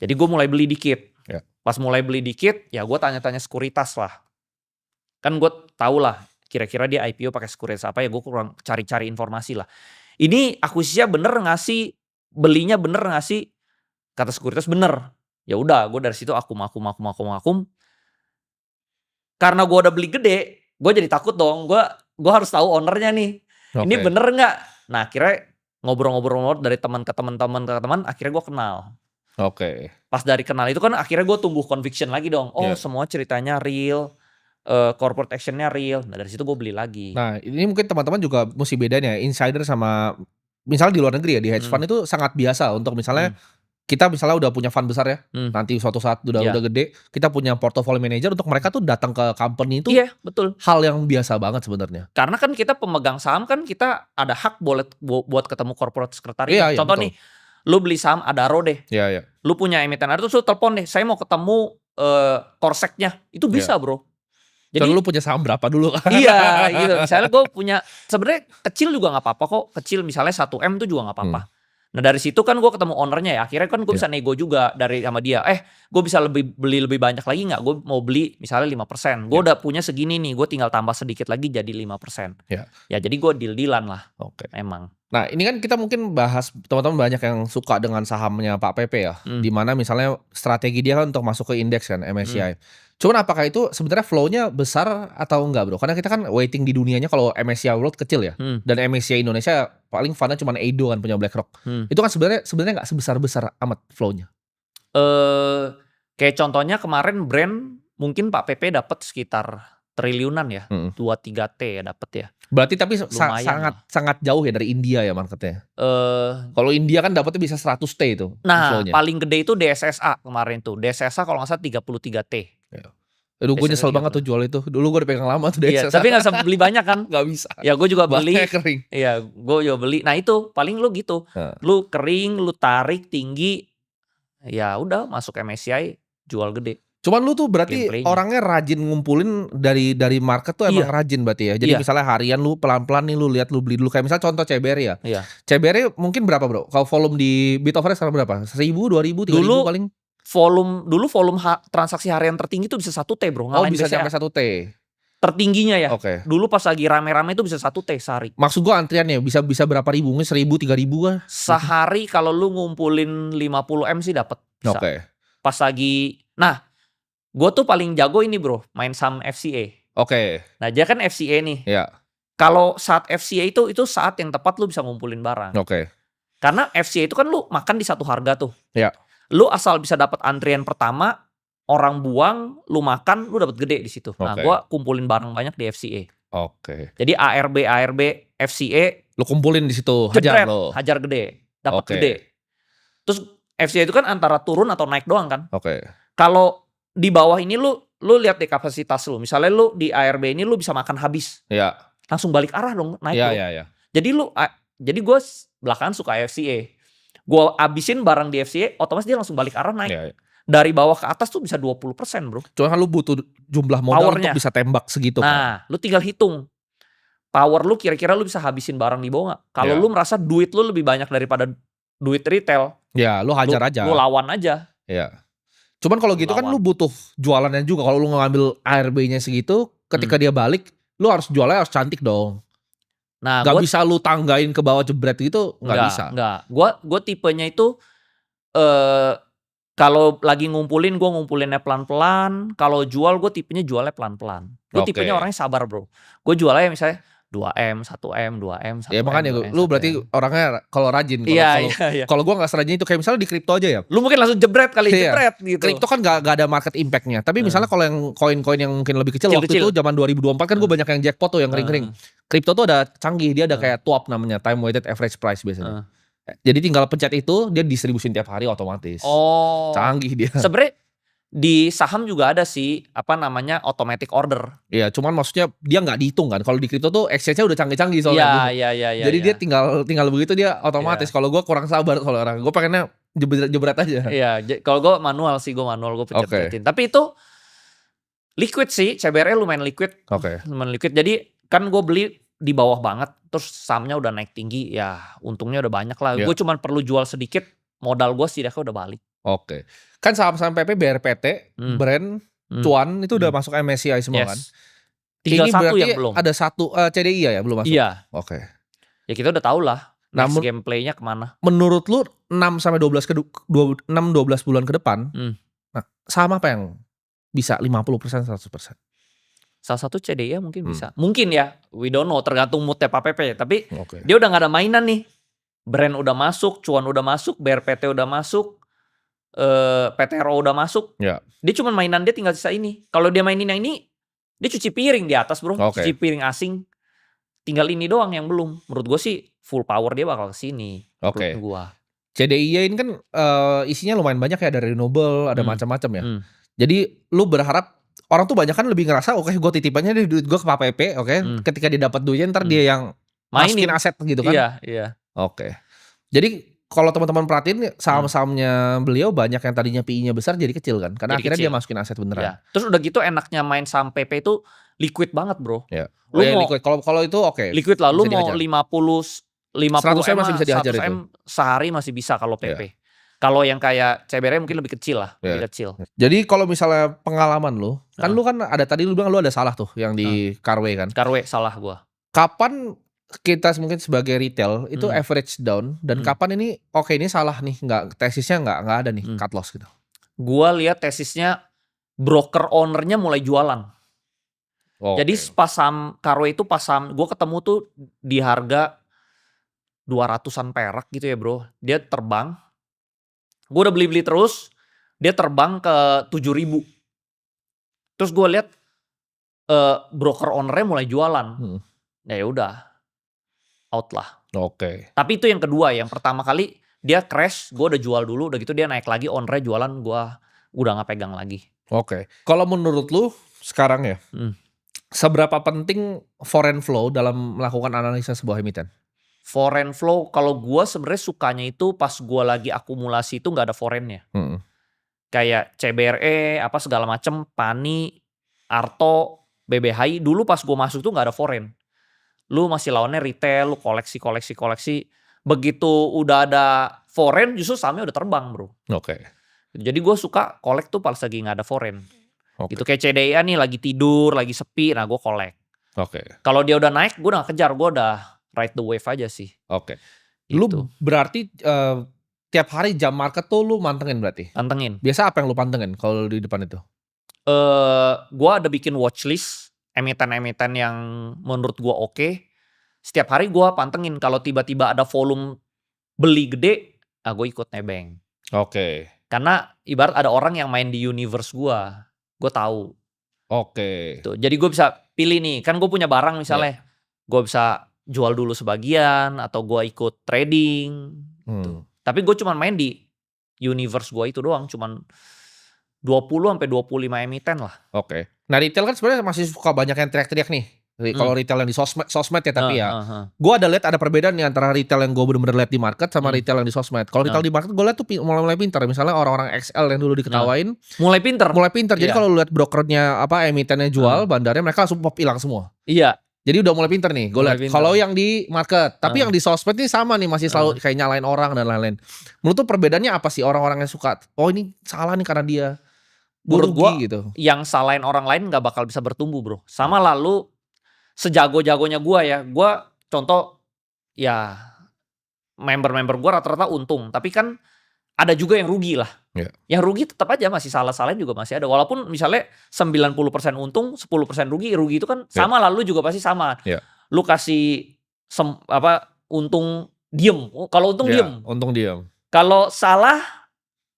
Jadi gue mulai beli dikit. Pas mulai beli dikit, ya gue tanya-tanya sekuritas lah. Kan gue tau lah, kira-kira dia IPO pakai sekuritas apa ya, gue kurang cari-cari informasi lah. Ini akuisisinya bener gak sih? Belinya bener gak sih? Kata sekuritas bener. Ya udah, gue dari situ akum. Karena gue udah beli gede, gue jadi takut dong. Gue harus tahu ownernya nih. Ini bener nggak? Nah akhirnya ngobrol-ngobrol dari teman ke teman, akhirnya gue kenal. Pas dari kenal itu kan akhirnya gue tumbuh conviction lagi dong. Oh semua ceritanya real, corporate actionnya real. Nah dari situ gue beli lagi. Nah ini mungkin teman-teman juga mesti bedanya insider sama misalnya di luar negeri ya, di hedge fund itu sangat biasa untuk misalnya kita misalnya udah punya fund besar ya, nanti suatu saat udah gede, kita punya portfolio manager untuk mereka tuh datang ke company itu. Iya, betul. Hal yang biasa banget sebenarnya. Karena kan kita pemegang saham kan kita ada hak buat ketemu corporate secretary. Contoh nih, lu beli saham Adaro deh. Iya. Lu punya emiten Adaro, terus lu telepon deh, saya mau ketemu korseknya. Itu bisa bro. Jadi lu punya saham berapa dulu? Iya gitu. Misalnya gue punya, sebenarnya kecil juga gak apa-apa kok. Kecil misalnya 1M tuh juga gak apa-apa. Nah dari situ kan gue ketemu ownernya ya. Akhirnya kan gue bisa nego juga sama dia. Gue bisa beli lebih banyak lagi gak? Gue mau beli misalnya 5%. Gue udah punya segini nih. Gue tinggal tambah sedikit lagi jadi 5%. Ya jadi gue deal-dealan lah. Emang. Nah ini kan kita mungkin bahas, teman-teman banyak yang suka dengan sahamnya Pak Pepe ya. Dimana misalnya strategi dia kan untuk masuk ke indeks kan, MSCI. Cuman apakah itu sebenarnya flow-nya besar atau enggak bro? Karena kita kan weighting di dunianya kalau MSCI World kecil ya. Dan MSCI Indonesia paling fund-nya cuma Edo kan punya BlackRock. Itu kan sebenarnya nggak sebesar-besar amat flow-nya. Kayak contohnya kemarin brand mungkin Pak Pepe dapat sekitar triliunan ya. 2-3 T ya dapat ya. Berarti tapi sangat jauh ya dari India ya marketnya. Kalau India kan dapatnya bisa 100 T itu. Nah flow-nya. Paling gede itu DSSA kemarin tuh. DSSA kalau nggak salah 33 T. Aduh gue nyesel banget tuh jual itu. Dulu gue udah pegang lama tuh DSSA. Iya, tapi gak bisa beli banyak kan? Gak bisa. Ya gue juga beli. Kering. Iya gue juga beli. Nah itu paling lu gitu. Lu kering, lu tarik tinggi. Ya udah masuk MSCI jual gede. Cuman lu tuh berarti orangnya rajin ngumpulin dari market tuh emang rajin berarti ya. Jadi misalnya harian lu pelan-pelan nih lu lihat lu beli dulu. Kayak misalnya contoh CBRE ya. CBRE mungkin berapa bro? Kalau volume di Bitoverse sekarang berapa? 1.000, 2.000, 3.000 paling? Volume transaksi harian tertinggi tuh bisa 1 T bro. Oh bisa sampai 1 T. tertingginya ya. Oke. Dulu pas lagi rame-rame itu bisa 1 T sehari. Maksud gua antriannya bisa berapa ribu? Mungkin 1.000, 3.000 kah? Sehari kalau lu ngumpulin 50 M sih dapat. Bisa. Oke. Pas lagi, nah gue tuh paling jago ini bro, main saham FCA. Oke. Nah dia kan FCA nih. Ya. Kalau saat FCA itu saat yang tepat lu bisa ngumpulin barang. Oke. Karena FCA itu kan lu makan di satu harga tuh. Ya. Lu asal bisa dapat antrian pertama, orang buang, lu makan, lu dapat gede di situ. Nah, Oke. gua kumpulin barang banyak di FCA. Oke. Jadi ARB, FCA, Lu kumpulin di situ, jebret, hajar lo. hajar gede, dapat Oke. gede. Terus FCA itu kan antara turun atau naik doang kan. Oke. Kalau di bawah ini lu lihat deh kapasitas lu. Misalnya lu di ARB ini lu bisa makan habis. Ya. Langsung balik arah dong, naik Ya, dong. ya, ya. Jadi gue belakangan suka FCA. Gue abisin barang di FCA, otomatis dia langsung balik arah naik. Ya, ya. Dari bawah ke atas tuh bisa 20% bro. Cuma kan lu butuh jumlah modal Powernya. untuk bisa tembak segitu kan. Nah, lu tinggal hitung. Power lu kira-kira lu bisa habisin barang di bawah gak? Kalau Ya. lu merasa duit lu lebih banyak daripada duit retail. Ya, lu hajar aja. Lu lawan aja. Ya. Cuman kalau gitu kan lu butuh jualannya juga. Kalau lu ngambil ARB-nya segitu, ketika dia balik, lu harus jualnya harus cantik dong. Nah, gak bisa lu tanggain ke bawah jebret gitu, gak bisa. Enggak. Gue tipenya itu kalau lagi ngumpulin, gue ngumpulinnya pelan-pelan. Kalau jual, gue tipenya jualnya pelan-pelan. Gue tipenya orangnya sabar bro. Gue jualnya misalnya 2M, 1M, 2M, 1M. Ya makanya lu berarti orangnya kalau rajin. Iya. Kalau gue gak serajin itu kayak misalnya di kripto aja ya. Lu mungkin langsung jebret kali, jebret gitu. Kripto kan gak ada market impact-nya. Tapi misalnya kalau yang koin-koin yang mungkin lebih kecil, waktu itu zaman 2024 kan gue banyak yang jackpot tuh yang kering-kering. Kripto tuh ada canggih, dia ada kayak TWAP namanya, time weighted average price biasanya. Jadi tinggal pencet itu, dia distribusin tiap hari otomatis. Oh. Canggih dia. Sebenarnya di saham juga ada sih automatic order. Iya, cuman maksudnya dia nggak dihitung kan. Kalau di kripto tuh exchange-nya udah canggih-canggih soalnya. Iya. Jadi dia tinggal begitu dia otomatis. Kalau gue kurang sabar kalau orang, gue pengennya jebret aja. Iya, kalau gue manual gue pencet-pencetin. Tapi itu liquid sih, CBRE lumayan liquid. Lumayan liquid. Jadi kan gue beli di bawah banget, terus sahamnya udah naik tinggi, ya untungnya udah banyak lah. Gue cuman perlu jual sedikit, modal gue setidaknya udah balik. Oke. Kan saham-saham PP, BRPT, Brand, Cuan itu udah masuk MSCI semua kan? Tinggal ini satu berarti yang belum. Ada satu CDI ya belum masuk? Iya. Oke. Ya kita udah tahu lah next gameplaynya kemana. Menurut lu 6-12 bulan ke depan, nah, saham apa yang bisa 50%, 100%? Salah satu CDI mungkin bisa. Mungkin ya, we don't know, tergantung moodnya Pak Pepe. Tapi dia udah gak ada mainan nih. Brand udah masuk, Cuan udah masuk, BRPT udah masuk, PTRO udah masuk. Ya. Dia cuma mainan dia tinggal sisa ini. Kalau dia mainin yang ini, dia cuci piring di atas bro. Cuci piring asing. Tinggal ini doang yang belum. Menurut gue sih full power dia bakal kesini. Oke. Gua. CDI ini kan isinya lumayan banyak ya, ada renewable, ada macam-macam ya. Jadi lu berharap orang tuh banyak kan lebih ngerasa oke gue titipannya deh duit gue ke Pak PP, oke. Ketika dia dapat duitnya ntar dia yang masukin aset gitu kan. Iya. Oke. Jadi kalau teman-teman perhatiin saham-sahamnya beliau banyak yang tadinya PI-nya besar jadi kecil kan. Karena akhirnya dia masukin aset beneran. Iya. Terus udah gitu enaknya main saham PP itu liquid banget bro. Ya. Lu mau liquid. Kalau itu oke. Liquid lah. Lu mau 50 100 M masih bisa dihajar 100 M sehari masih bisa kalau PP. Kalau yang kayak CBRE mungkin lebih kecil lah, lebih kecil. Jadi kalau misalnya pengalaman lu, kan lu kan ada tadi lu bilang lu ada salah tuh yang di Carway kan. Carway salah gua. Kapan kita mungkin sebagai retail itu average down dan kapan ini ini salah nih, tesisnya nggak ada nih cut loss gitu. Gua lihat tesisnya broker ownernya mulai jualan. Jadi pas saham Carway itu pas saham gua ketemu tuh di harga 200-an perak gitu ya bro. Dia terbang. Gue udah beli-beli terus, dia terbang ke 7.000. Terus gue lihat broker ownernya mulai jualan. Ya udah, out lah. Oke. Tapi itu yang kedua, yang pertama kali dia crash, gue udah jual dulu, udah gitu dia naik lagi, ownernya jualan, gue udah gak pegang lagi. Oke. Kalau menurut lu sekarang ya, seberapa penting foreign flow dalam melakukan analisa sebuah emiten? Foreign flow, kalau gue sebenarnya sukanya itu pas gue lagi akumulasi itu nggak ada foreignnya. Kayak CBRE, apa segala macem, PANI, Arto, BBHI. Dulu pas gue masuk tuh nggak ada foreign. Lu masih lawannya retail, lu koleksi. Begitu udah ada foreign, justru sahamnya udah terbang bro. Oke. Jadi gue suka collect tuh pas lagi nggak ada foreign. Gitu kayak CDIA nih lagi tidur, lagi sepi, nah gue collect. Oke. Kalau dia udah naik, gue udah gak kejar, gue udah ride the wave aja sih. Oke. Gitu. Lu berarti tiap hari jam market tuh lu mantengin berarti? Pantengin. Biasa apa yang lu pantengin kalau di depan itu? Gue ada bikin watchlist emiten-emiten yang menurut gue oke. Setiap hari gue pantengin. Kalau tiba-tiba ada volume beli gede, gue ikut nebeng. Oke. Karena ibarat ada orang yang main di universe gue tahu. Oke. Tuh, jadi gue bisa pilih nih, kan gue punya barang misalnya, gue bisa jual dulu sebagian atau gue ikut trading. Gitu. Tapi gue cuma main di universe gue itu doang, cuman 20-25 emiten lah. Oke. Nah retail kan sebenarnya masih suka banyak yang teriak-teriak nih. Kalau retail yang di sosmed ya tapi gue ada lihat ada perbedaan nih antara retail yang gue bener-bener lihat di market sama retail yang di sosmed. Kalau retail di market gue lihat tuh mulai pintar. Misalnya orang-orang XL yang dulu diketawain, mulai pintar. Jadi kalau lu lihat brokernya emitennya jual, bandarnya mereka langsung pop hilang semua. Iya. Jadi udah mulai pintar nih. Gue lihat kalau yang di market, tapi yang di sosmed ini sama nih, masih selalu kayak nyalain orang dan lain-lain. Menurut tuh perbedaannya apa sih orang-orang yang suka? Oh ini salah nih karena dia. Menurut gue gitu. Yang salahin orang lain gak bakal bisa bertumbuh bro. Sama lalu sejago-jagonya gue ya. Gue contoh ya member-member gue rata-rata untung. Tapi kan ada juga yang rugi lah. Yang rugi tetap aja masih salah-salahin juga masih ada. Walaupun misalnya 90% untung 10% rugi. Rugi itu kan sama lalu juga pasti sama. Lu kasih untung diem. Kalau untung diem. Untung diem. Kalau salah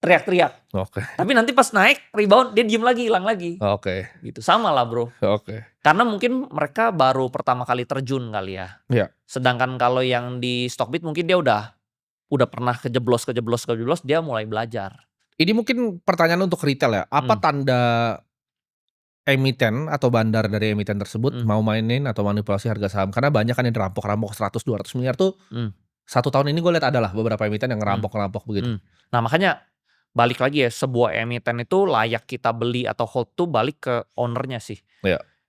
teriak-teriak. Oke. Tapi nanti pas naik rebound dia diem lagi, hilang lagi. Oke. Gitu sama lah bro. Oke. Karena mungkin mereka baru pertama kali terjun kali ya. Iya. Sedangkan kalau yang di Stockbit mungkin dia udah pernah kejeblos dia mulai belajar. Ini mungkin pertanyaan untuk retail ya. Apa tanda emiten atau bandar dari emiten tersebut mau mainin atau manipulasi harga saham? Karena banyak kan yang rampok 100-200 miliar tuh. 1 tahun ini gue lihat adalah beberapa emiten yang ngerampok begitu. Nah makanya balik lagi ya, sebuah emiten itu layak kita beli atau hold tuh balik ke ownernya sih.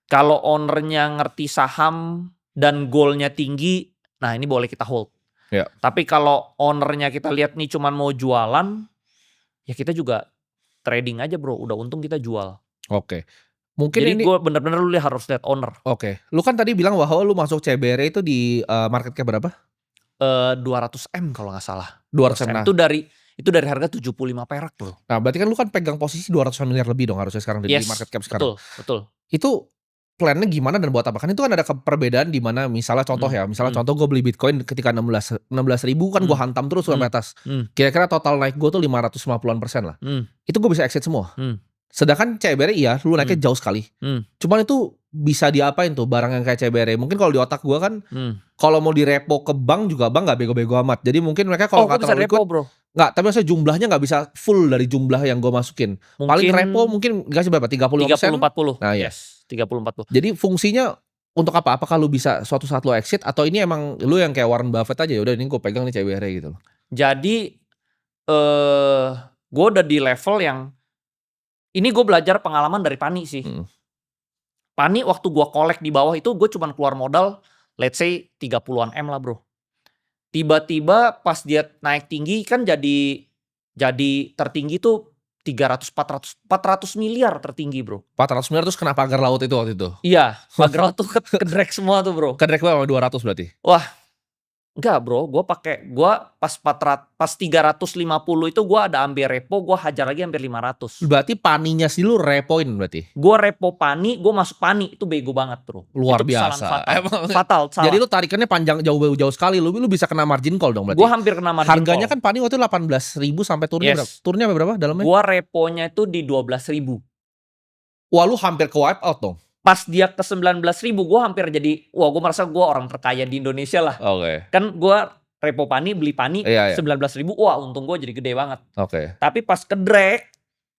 Kalau ownernya ngerti saham dan goalnya tinggi, nah ini boleh kita hold. Tapi kalau ownernya kita lihat nih cuman mau jualan, ya kita juga trading aja bro. Udah untung kita jual. Oke. Mungkin jadi ini gue bener-bener lu harus lihat owner. Oke. Lu kan tadi bilang bahwa lu masuk CBRE itu di market cap berapa? 200M kalau gak salah. 200M. Itu dari harga 75 perak bro. Nah berarti kan lu kan pegang posisi 200 miliar lebih dong harusnya sekarang di market cap sekarang. Betul. Itu plannya gimana dan buat apa? Kan itu kan ada perbedaan di mana misalnya contoh contoh gue beli Bitcoin ketika 16 ribu kan gue hantam terus sampai atas. Kira-kira total naik gue tuh 550% lah. Itu gue bisa exit semua. Sedangkan CBRE lu naiknya jauh sekali. Cuman itu bisa diapain tuh barang yang kayak CBRE? Mungkin kalau di otak gue kan kalau mau direpo ke bank juga bank gak bego-bego amat. Jadi mungkin mereka kalau nggak terlalu repo bro. Nggak, tapi maksudnya jumlahnya nggak bisa full dari jumlah yang gue masukin. Paling repo mungkin nggak sih berapa? 30%? 30-40. Nah yes, 30-40. Jadi fungsinya untuk apa? Apakah lu bisa suatu saat lu exit atau ini emang lu yang kayak Warren Buffett aja, udah ini gue pegang nih CBRE gitu. Jadi gue udah di level yang ini gue belajar pengalaman dari Pani sih. Pani waktu gue collect di bawah itu gue cuma keluar modal let's say 30-an M lah bro. Tiba-tiba pas dia naik tinggi kan jadi tertinggi tuh 400 miliar tertinggi bro. 400 miliar terus kenapa pagar laut itu waktu itu? Iya, pagar laut tuh ke-drag semua tuh bro. Ke-drag sama 200 berarti? Wah, enggak bro, gue pas 350 itu gue ada ambil repo, gue hajar lagi hampir 500. Berarti paninya sih lu repoin berarti? Gue repo pani, gue masuk pani, itu bego banget bro. Luar itu biasa. Fatal, salah. Jadi lu tarikannya panjang jauh sekali, lu bisa kena margin call dong berarti? Gue hampir kena margin Harganya call. kan pani waktu itu 18.000 sampai turunnya berapa? Turunnya berapa dalamnya? Gue reponya itu di 12.000. Wah lu hampir ke wipe out dong? Pas dia ke 19.000 gue hampir jadi, gue merasa gue orang terkaya di Indonesia lah. Kan gue repo pani, beli pani 19.000, wah untung gue jadi gede banget. Tapi pas ke drag,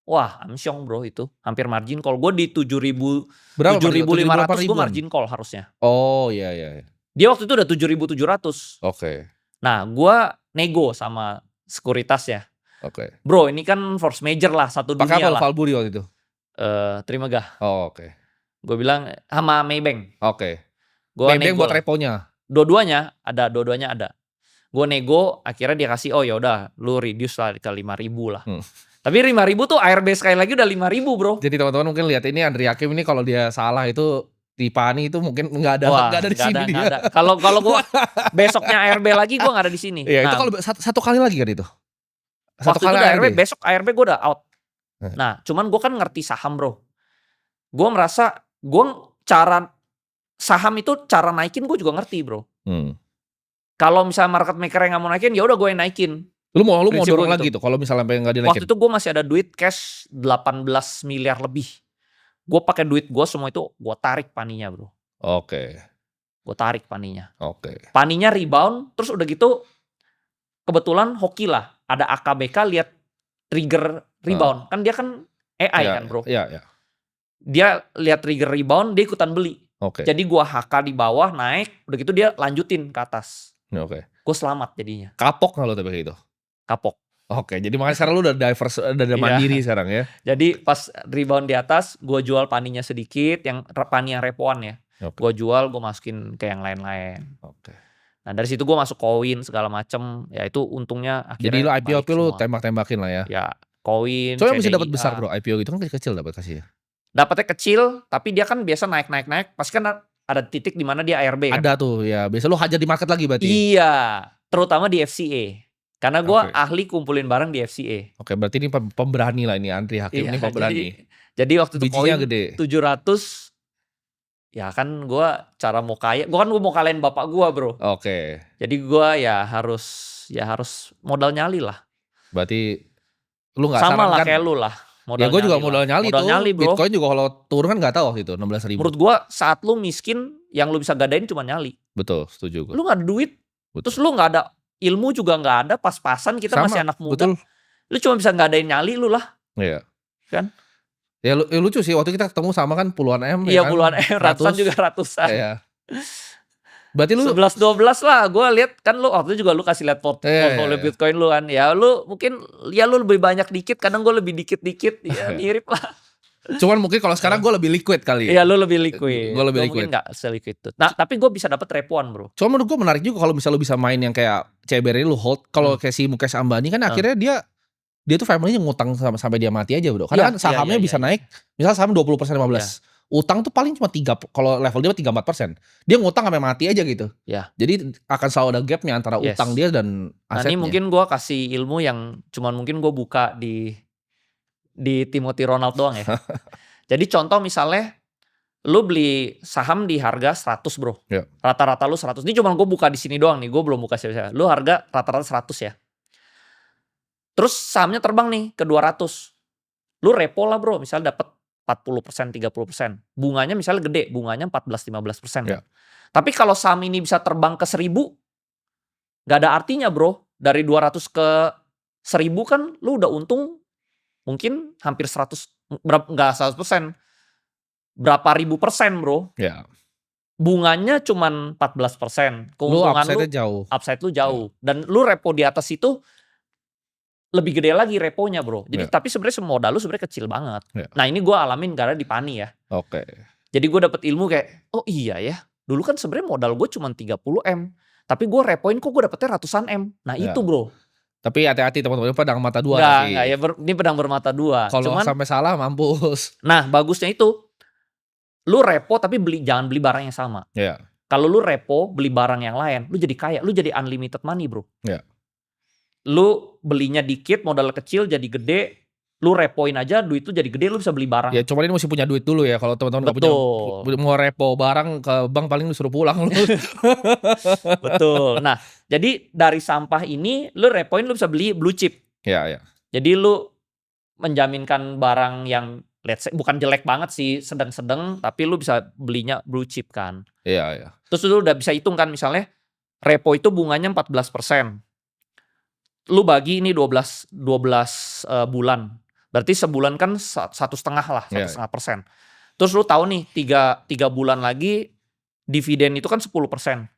wah amsyong bro itu, hampir margin call. Gue di 7.500 gue margin call harusnya. Oh iya. Dia waktu itu udah 7.700. Nah gue nego sama sekuritas ya. Bro ini kan force major lah, satu dunia lah. Pakai apa Valburi waktu itu? Trimegah. Gue bilang sama Maybank. Maybank buat reponya. Dua-duanya ada. Gue nego, akhirnya dia kasih ya udah, lu reduce lah ke 5.000 lah. Tapi 5.000 tuh ARB sekali lagi udah 5.000 bro. Jadi teman-teman mungkin lihat ini Andri Hakim ini kalau dia salah itu di Pani itu mungkin nggak ada di sini dia. Kalau gue besoknya ARB lagi gue nggak ada di sini. Iya, itu kalau satu kali lagi kan itu. Satu waktu kali itu ARB, besok ARB gue udah out. Nah, cuman gue kan ngerti saham bro. Gue merasa cara saham itu cara naikin gue juga ngerti bro. Kalau misalnya market maker yang nggak mau naikin, ya udah gue yang naikin. Lu mau dorong lagi tuh kalau misalnya sampai nggak dinaikin. Waktu itu gue masih ada duit cash 18 miliar lebih. Gue pakai duit gue semua itu gue tarik Paninya bro. Oke. Gue tarik Paninya. Oke. Paninya rebound, terus udah gitu kebetulan hoki lah. Ada AKBK lihat trigger rebound. Kan dia kan AI kan bro. Iya. Dia lihat trigger rebound, dia ikutan beli. Oke. Jadi gue HK di bawah naik, udah gitu dia lanjutin ke atas. Oke. Gue selamat jadinya. Kapok nggak lo tapi kayak gitu? Kapok. Oke, jadi makanya sekarang lu udah udah mandiri sekarang ya. Jadi pas rebound di atas, gue jual Paninya sedikit, yang Pani yang repoan ya. Okay. Gue jual, gue masukin ke yang lain-lain. Oke. Nah dari situ gue masuk koin segala macem, ya itu untungnya akhirnya. Jadi lu IPO lu tembak-tembakin lah ya? Ya koin. Soalnya bisa dapat besar bro, IPO gitu kan kecil dapat kasih ya? Dapatnya kecil, tapi dia kan biasa naik. Pasti kan ada titik di mana dia ARB kan? Ada tuh ya, biasa lu hajar di market lagi berarti? Iya, terutama di FCA. Karena gue ahli kumpulin barang di FCA. Oke, berarti ini pemberani lah ini Andri Hakim ini pemberani. Jadi waktu itu bijinya gede. 700, ya kan gue cara mau kaya, gue mau kalahin bapak gue bro. Oke. Jadi gue ya harus modal nyali lah. Berarti lu nggak sama lah kayak lu lah. Ya gue juga modal nyali tuh. Bro. Bitcoin juga kalau turun kan nggak tahu waktu itu 16.000. Menurut gue saat lu miskin, yang lu bisa gadain cuma nyali. Betul, setuju gue. Lu nggak ada duit, terus lu nggak ada ilmu juga nggak ada, pas-pasan kita masih anak muda. Betul. Lu cuma bisa ngadain nyali lu lah. Iya. Kan? Ya lucu sih waktu kita ketemu sama kan puluhan M. Iya ya kan? puluhan M, ratusan juga ratusan. Iya. Berarti lu 11-12 lah, gue lihat kan lu waktu itu juga lu kasih lihat portfolio Bitcoin lu kan. Ya lu mungkin ya lu lebih banyak dikit, kadang gue lebih dikit-dikit, ya mirip lah. Cuman mungkin kalau sekarang gue lebih liquid kali. Iya lu lebih liquid. Gue lebih liquid. Mungkin gak se-liquid itu. Nah tapi gue bisa dapat repoan bro. Cuma menurut gue menarik juga kalau misalnya lu bisa main yang kayak CBR ini lu hold. Kalau kayak si Mukesh Ambani kan akhirnya dia tuh family-nya ngutang sampai dia mati aja bro. Karena kan sahamnya bisa naik. Misal saham 20% 15%. Utang tuh paling cuma 3, kalau level dia 3-4%. Dia ngutang sampai mati aja gitu. Ya. Jadi akan selalu ada gapnya antara utang dia dan asetnya. Nah ini mungkin gue kasih ilmu yang cuman mungkin gue buka di Timothy Ronald doang ya. Jadi contoh misalnya lu beli saham di harga 100 bro. Rata-rata lu 100. Ini cuma gue buka di sini doang nih. Gue belum buka siapa-siapa. Lu harga rata-rata 100 ya. Terus sahamnya terbang nih ke 200. Lu repo lah bro. Misalnya dapat 40%, 30%. Bunganya misalnya gede. Bunganya 14-15%. Tapi kalau saham ini bisa terbang ke 1000. Gak ada artinya bro. Dari 200 ke 1000 kan lu udah untung mungkin hampir 100. Enggak 100%. Berapa ribu persen bro. Bunganya cuman 14%. Keuntungan lu upside lu jauh. Dan lu repo di atas itu lebih gede lagi reponya bro. Jadi tapi sebenarnya modal lu sebenarnya kecil banget. Nah ini gue alamin karena di Pani ya. Jadi gue dapet ilmu kayak oh iya ya. Dulu kan sebenarnya modal gue cuma 30M. Tapi gue repoin kok gue dapetnya ratusan M. Nah itu bro. Tapi hati-hati teman-teman, pedang mata dua. Enggak ya, ini pedang bermata dua. Kalau sampai salah mampus. Nah bagusnya itu, lu repo tapi jangan beli barang yang sama. Kalau lu repo beli barang yang lain, lu jadi kaya, lu jadi unlimited money bro. Lu belinya dikit, modal kecil jadi gede, lu repoin aja duit lu jadi gede, lu bisa beli barang. Ya cuman ini mesti punya duit dulu ya, kalau teman-teman nggak punya, mau repo barang ke bank paling lu suruh pulang lu. Betul. Nah jadi dari sampah ini lu repoin lu bisa beli blue chip. Jadi lu menjaminkan barang yang let's say bukan jelek banget sih, sedang-sedang, tapi lu bisa belinya blue chip kan. Terus lu udah bisa hitung kan misalnya repo itu bunganya 14%. Lu bagi ini 12 bulan. Berarti sebulan kan 1,5 lah, 1,5%. Terus lu tahu nih 3 bulan lagi dividen itu kan 10%,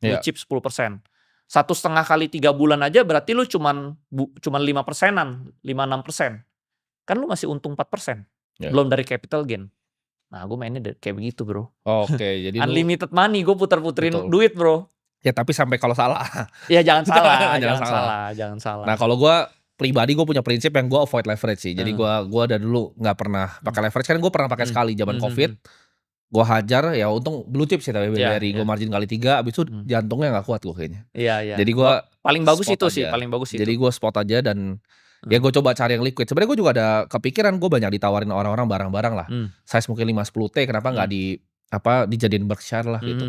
blue chip 10%. 1,5 kali 3 bulan aja berarti lu cuman 5%-an, 5-6%. Kan lu masih untung 4%. Belum dari capital gain. Nah gue mainnya kayak begitu bro. Jadi unlimited money, gue puter-puterin duit bro. Ya tapi sampai kalau salah. Ya jangan salah. Jangan salah. Nah kalau gue pribadi gue punya prinsip yang gue avoid leverage sih. Jadi gue dari dulu nggak pernah pakai leverage. Kan gue pernah pakai sekali zaman COVID. Gue hajar, ya untung blue chip sih tapi BRI gue margin kali 3, abis itu jantungnya nggak kuat gue kayaknya. Iya. Jadi gue paling bagus itu sih, paling bagus itu. Jadi gue spot aja dan ya gue coba cari yang liquid. Sebenarnya gue juga ada kepikiran, gue banyak ditawarin orang-orang barang-barang lah. Size mungkin 5-10T, kenapa nggak dijadiin Berkshire lah gitu.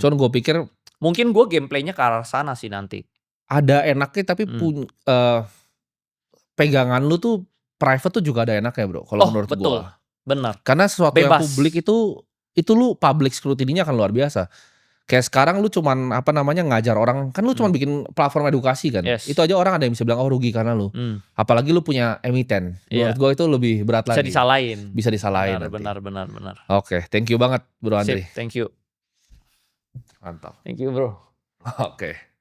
Cuman gue pikir mungkin gue gameplaynya ke arah sana sih nanti. Ada enaknya tapi pegangan lu tuh private tuh juga ada enaknya bro. Kalau menurut gue. Betul, benar. Karena sesuatu yang publik itu lu public scrutiny-nya akan luar biasa. Kayak sekarang lu cuman ngajar orang, kan lu cuman bikin platform edukasi kan. Itu aja orang ada yang bisa bilang rugi karena lu. Apalagi lu punya emiten. Menurut gue itu lebih berat lagi. Bisa disalahin. Benar. Oke, thank you banget Bro Andri. Thank you. Mantap. Thank you bro. Oke.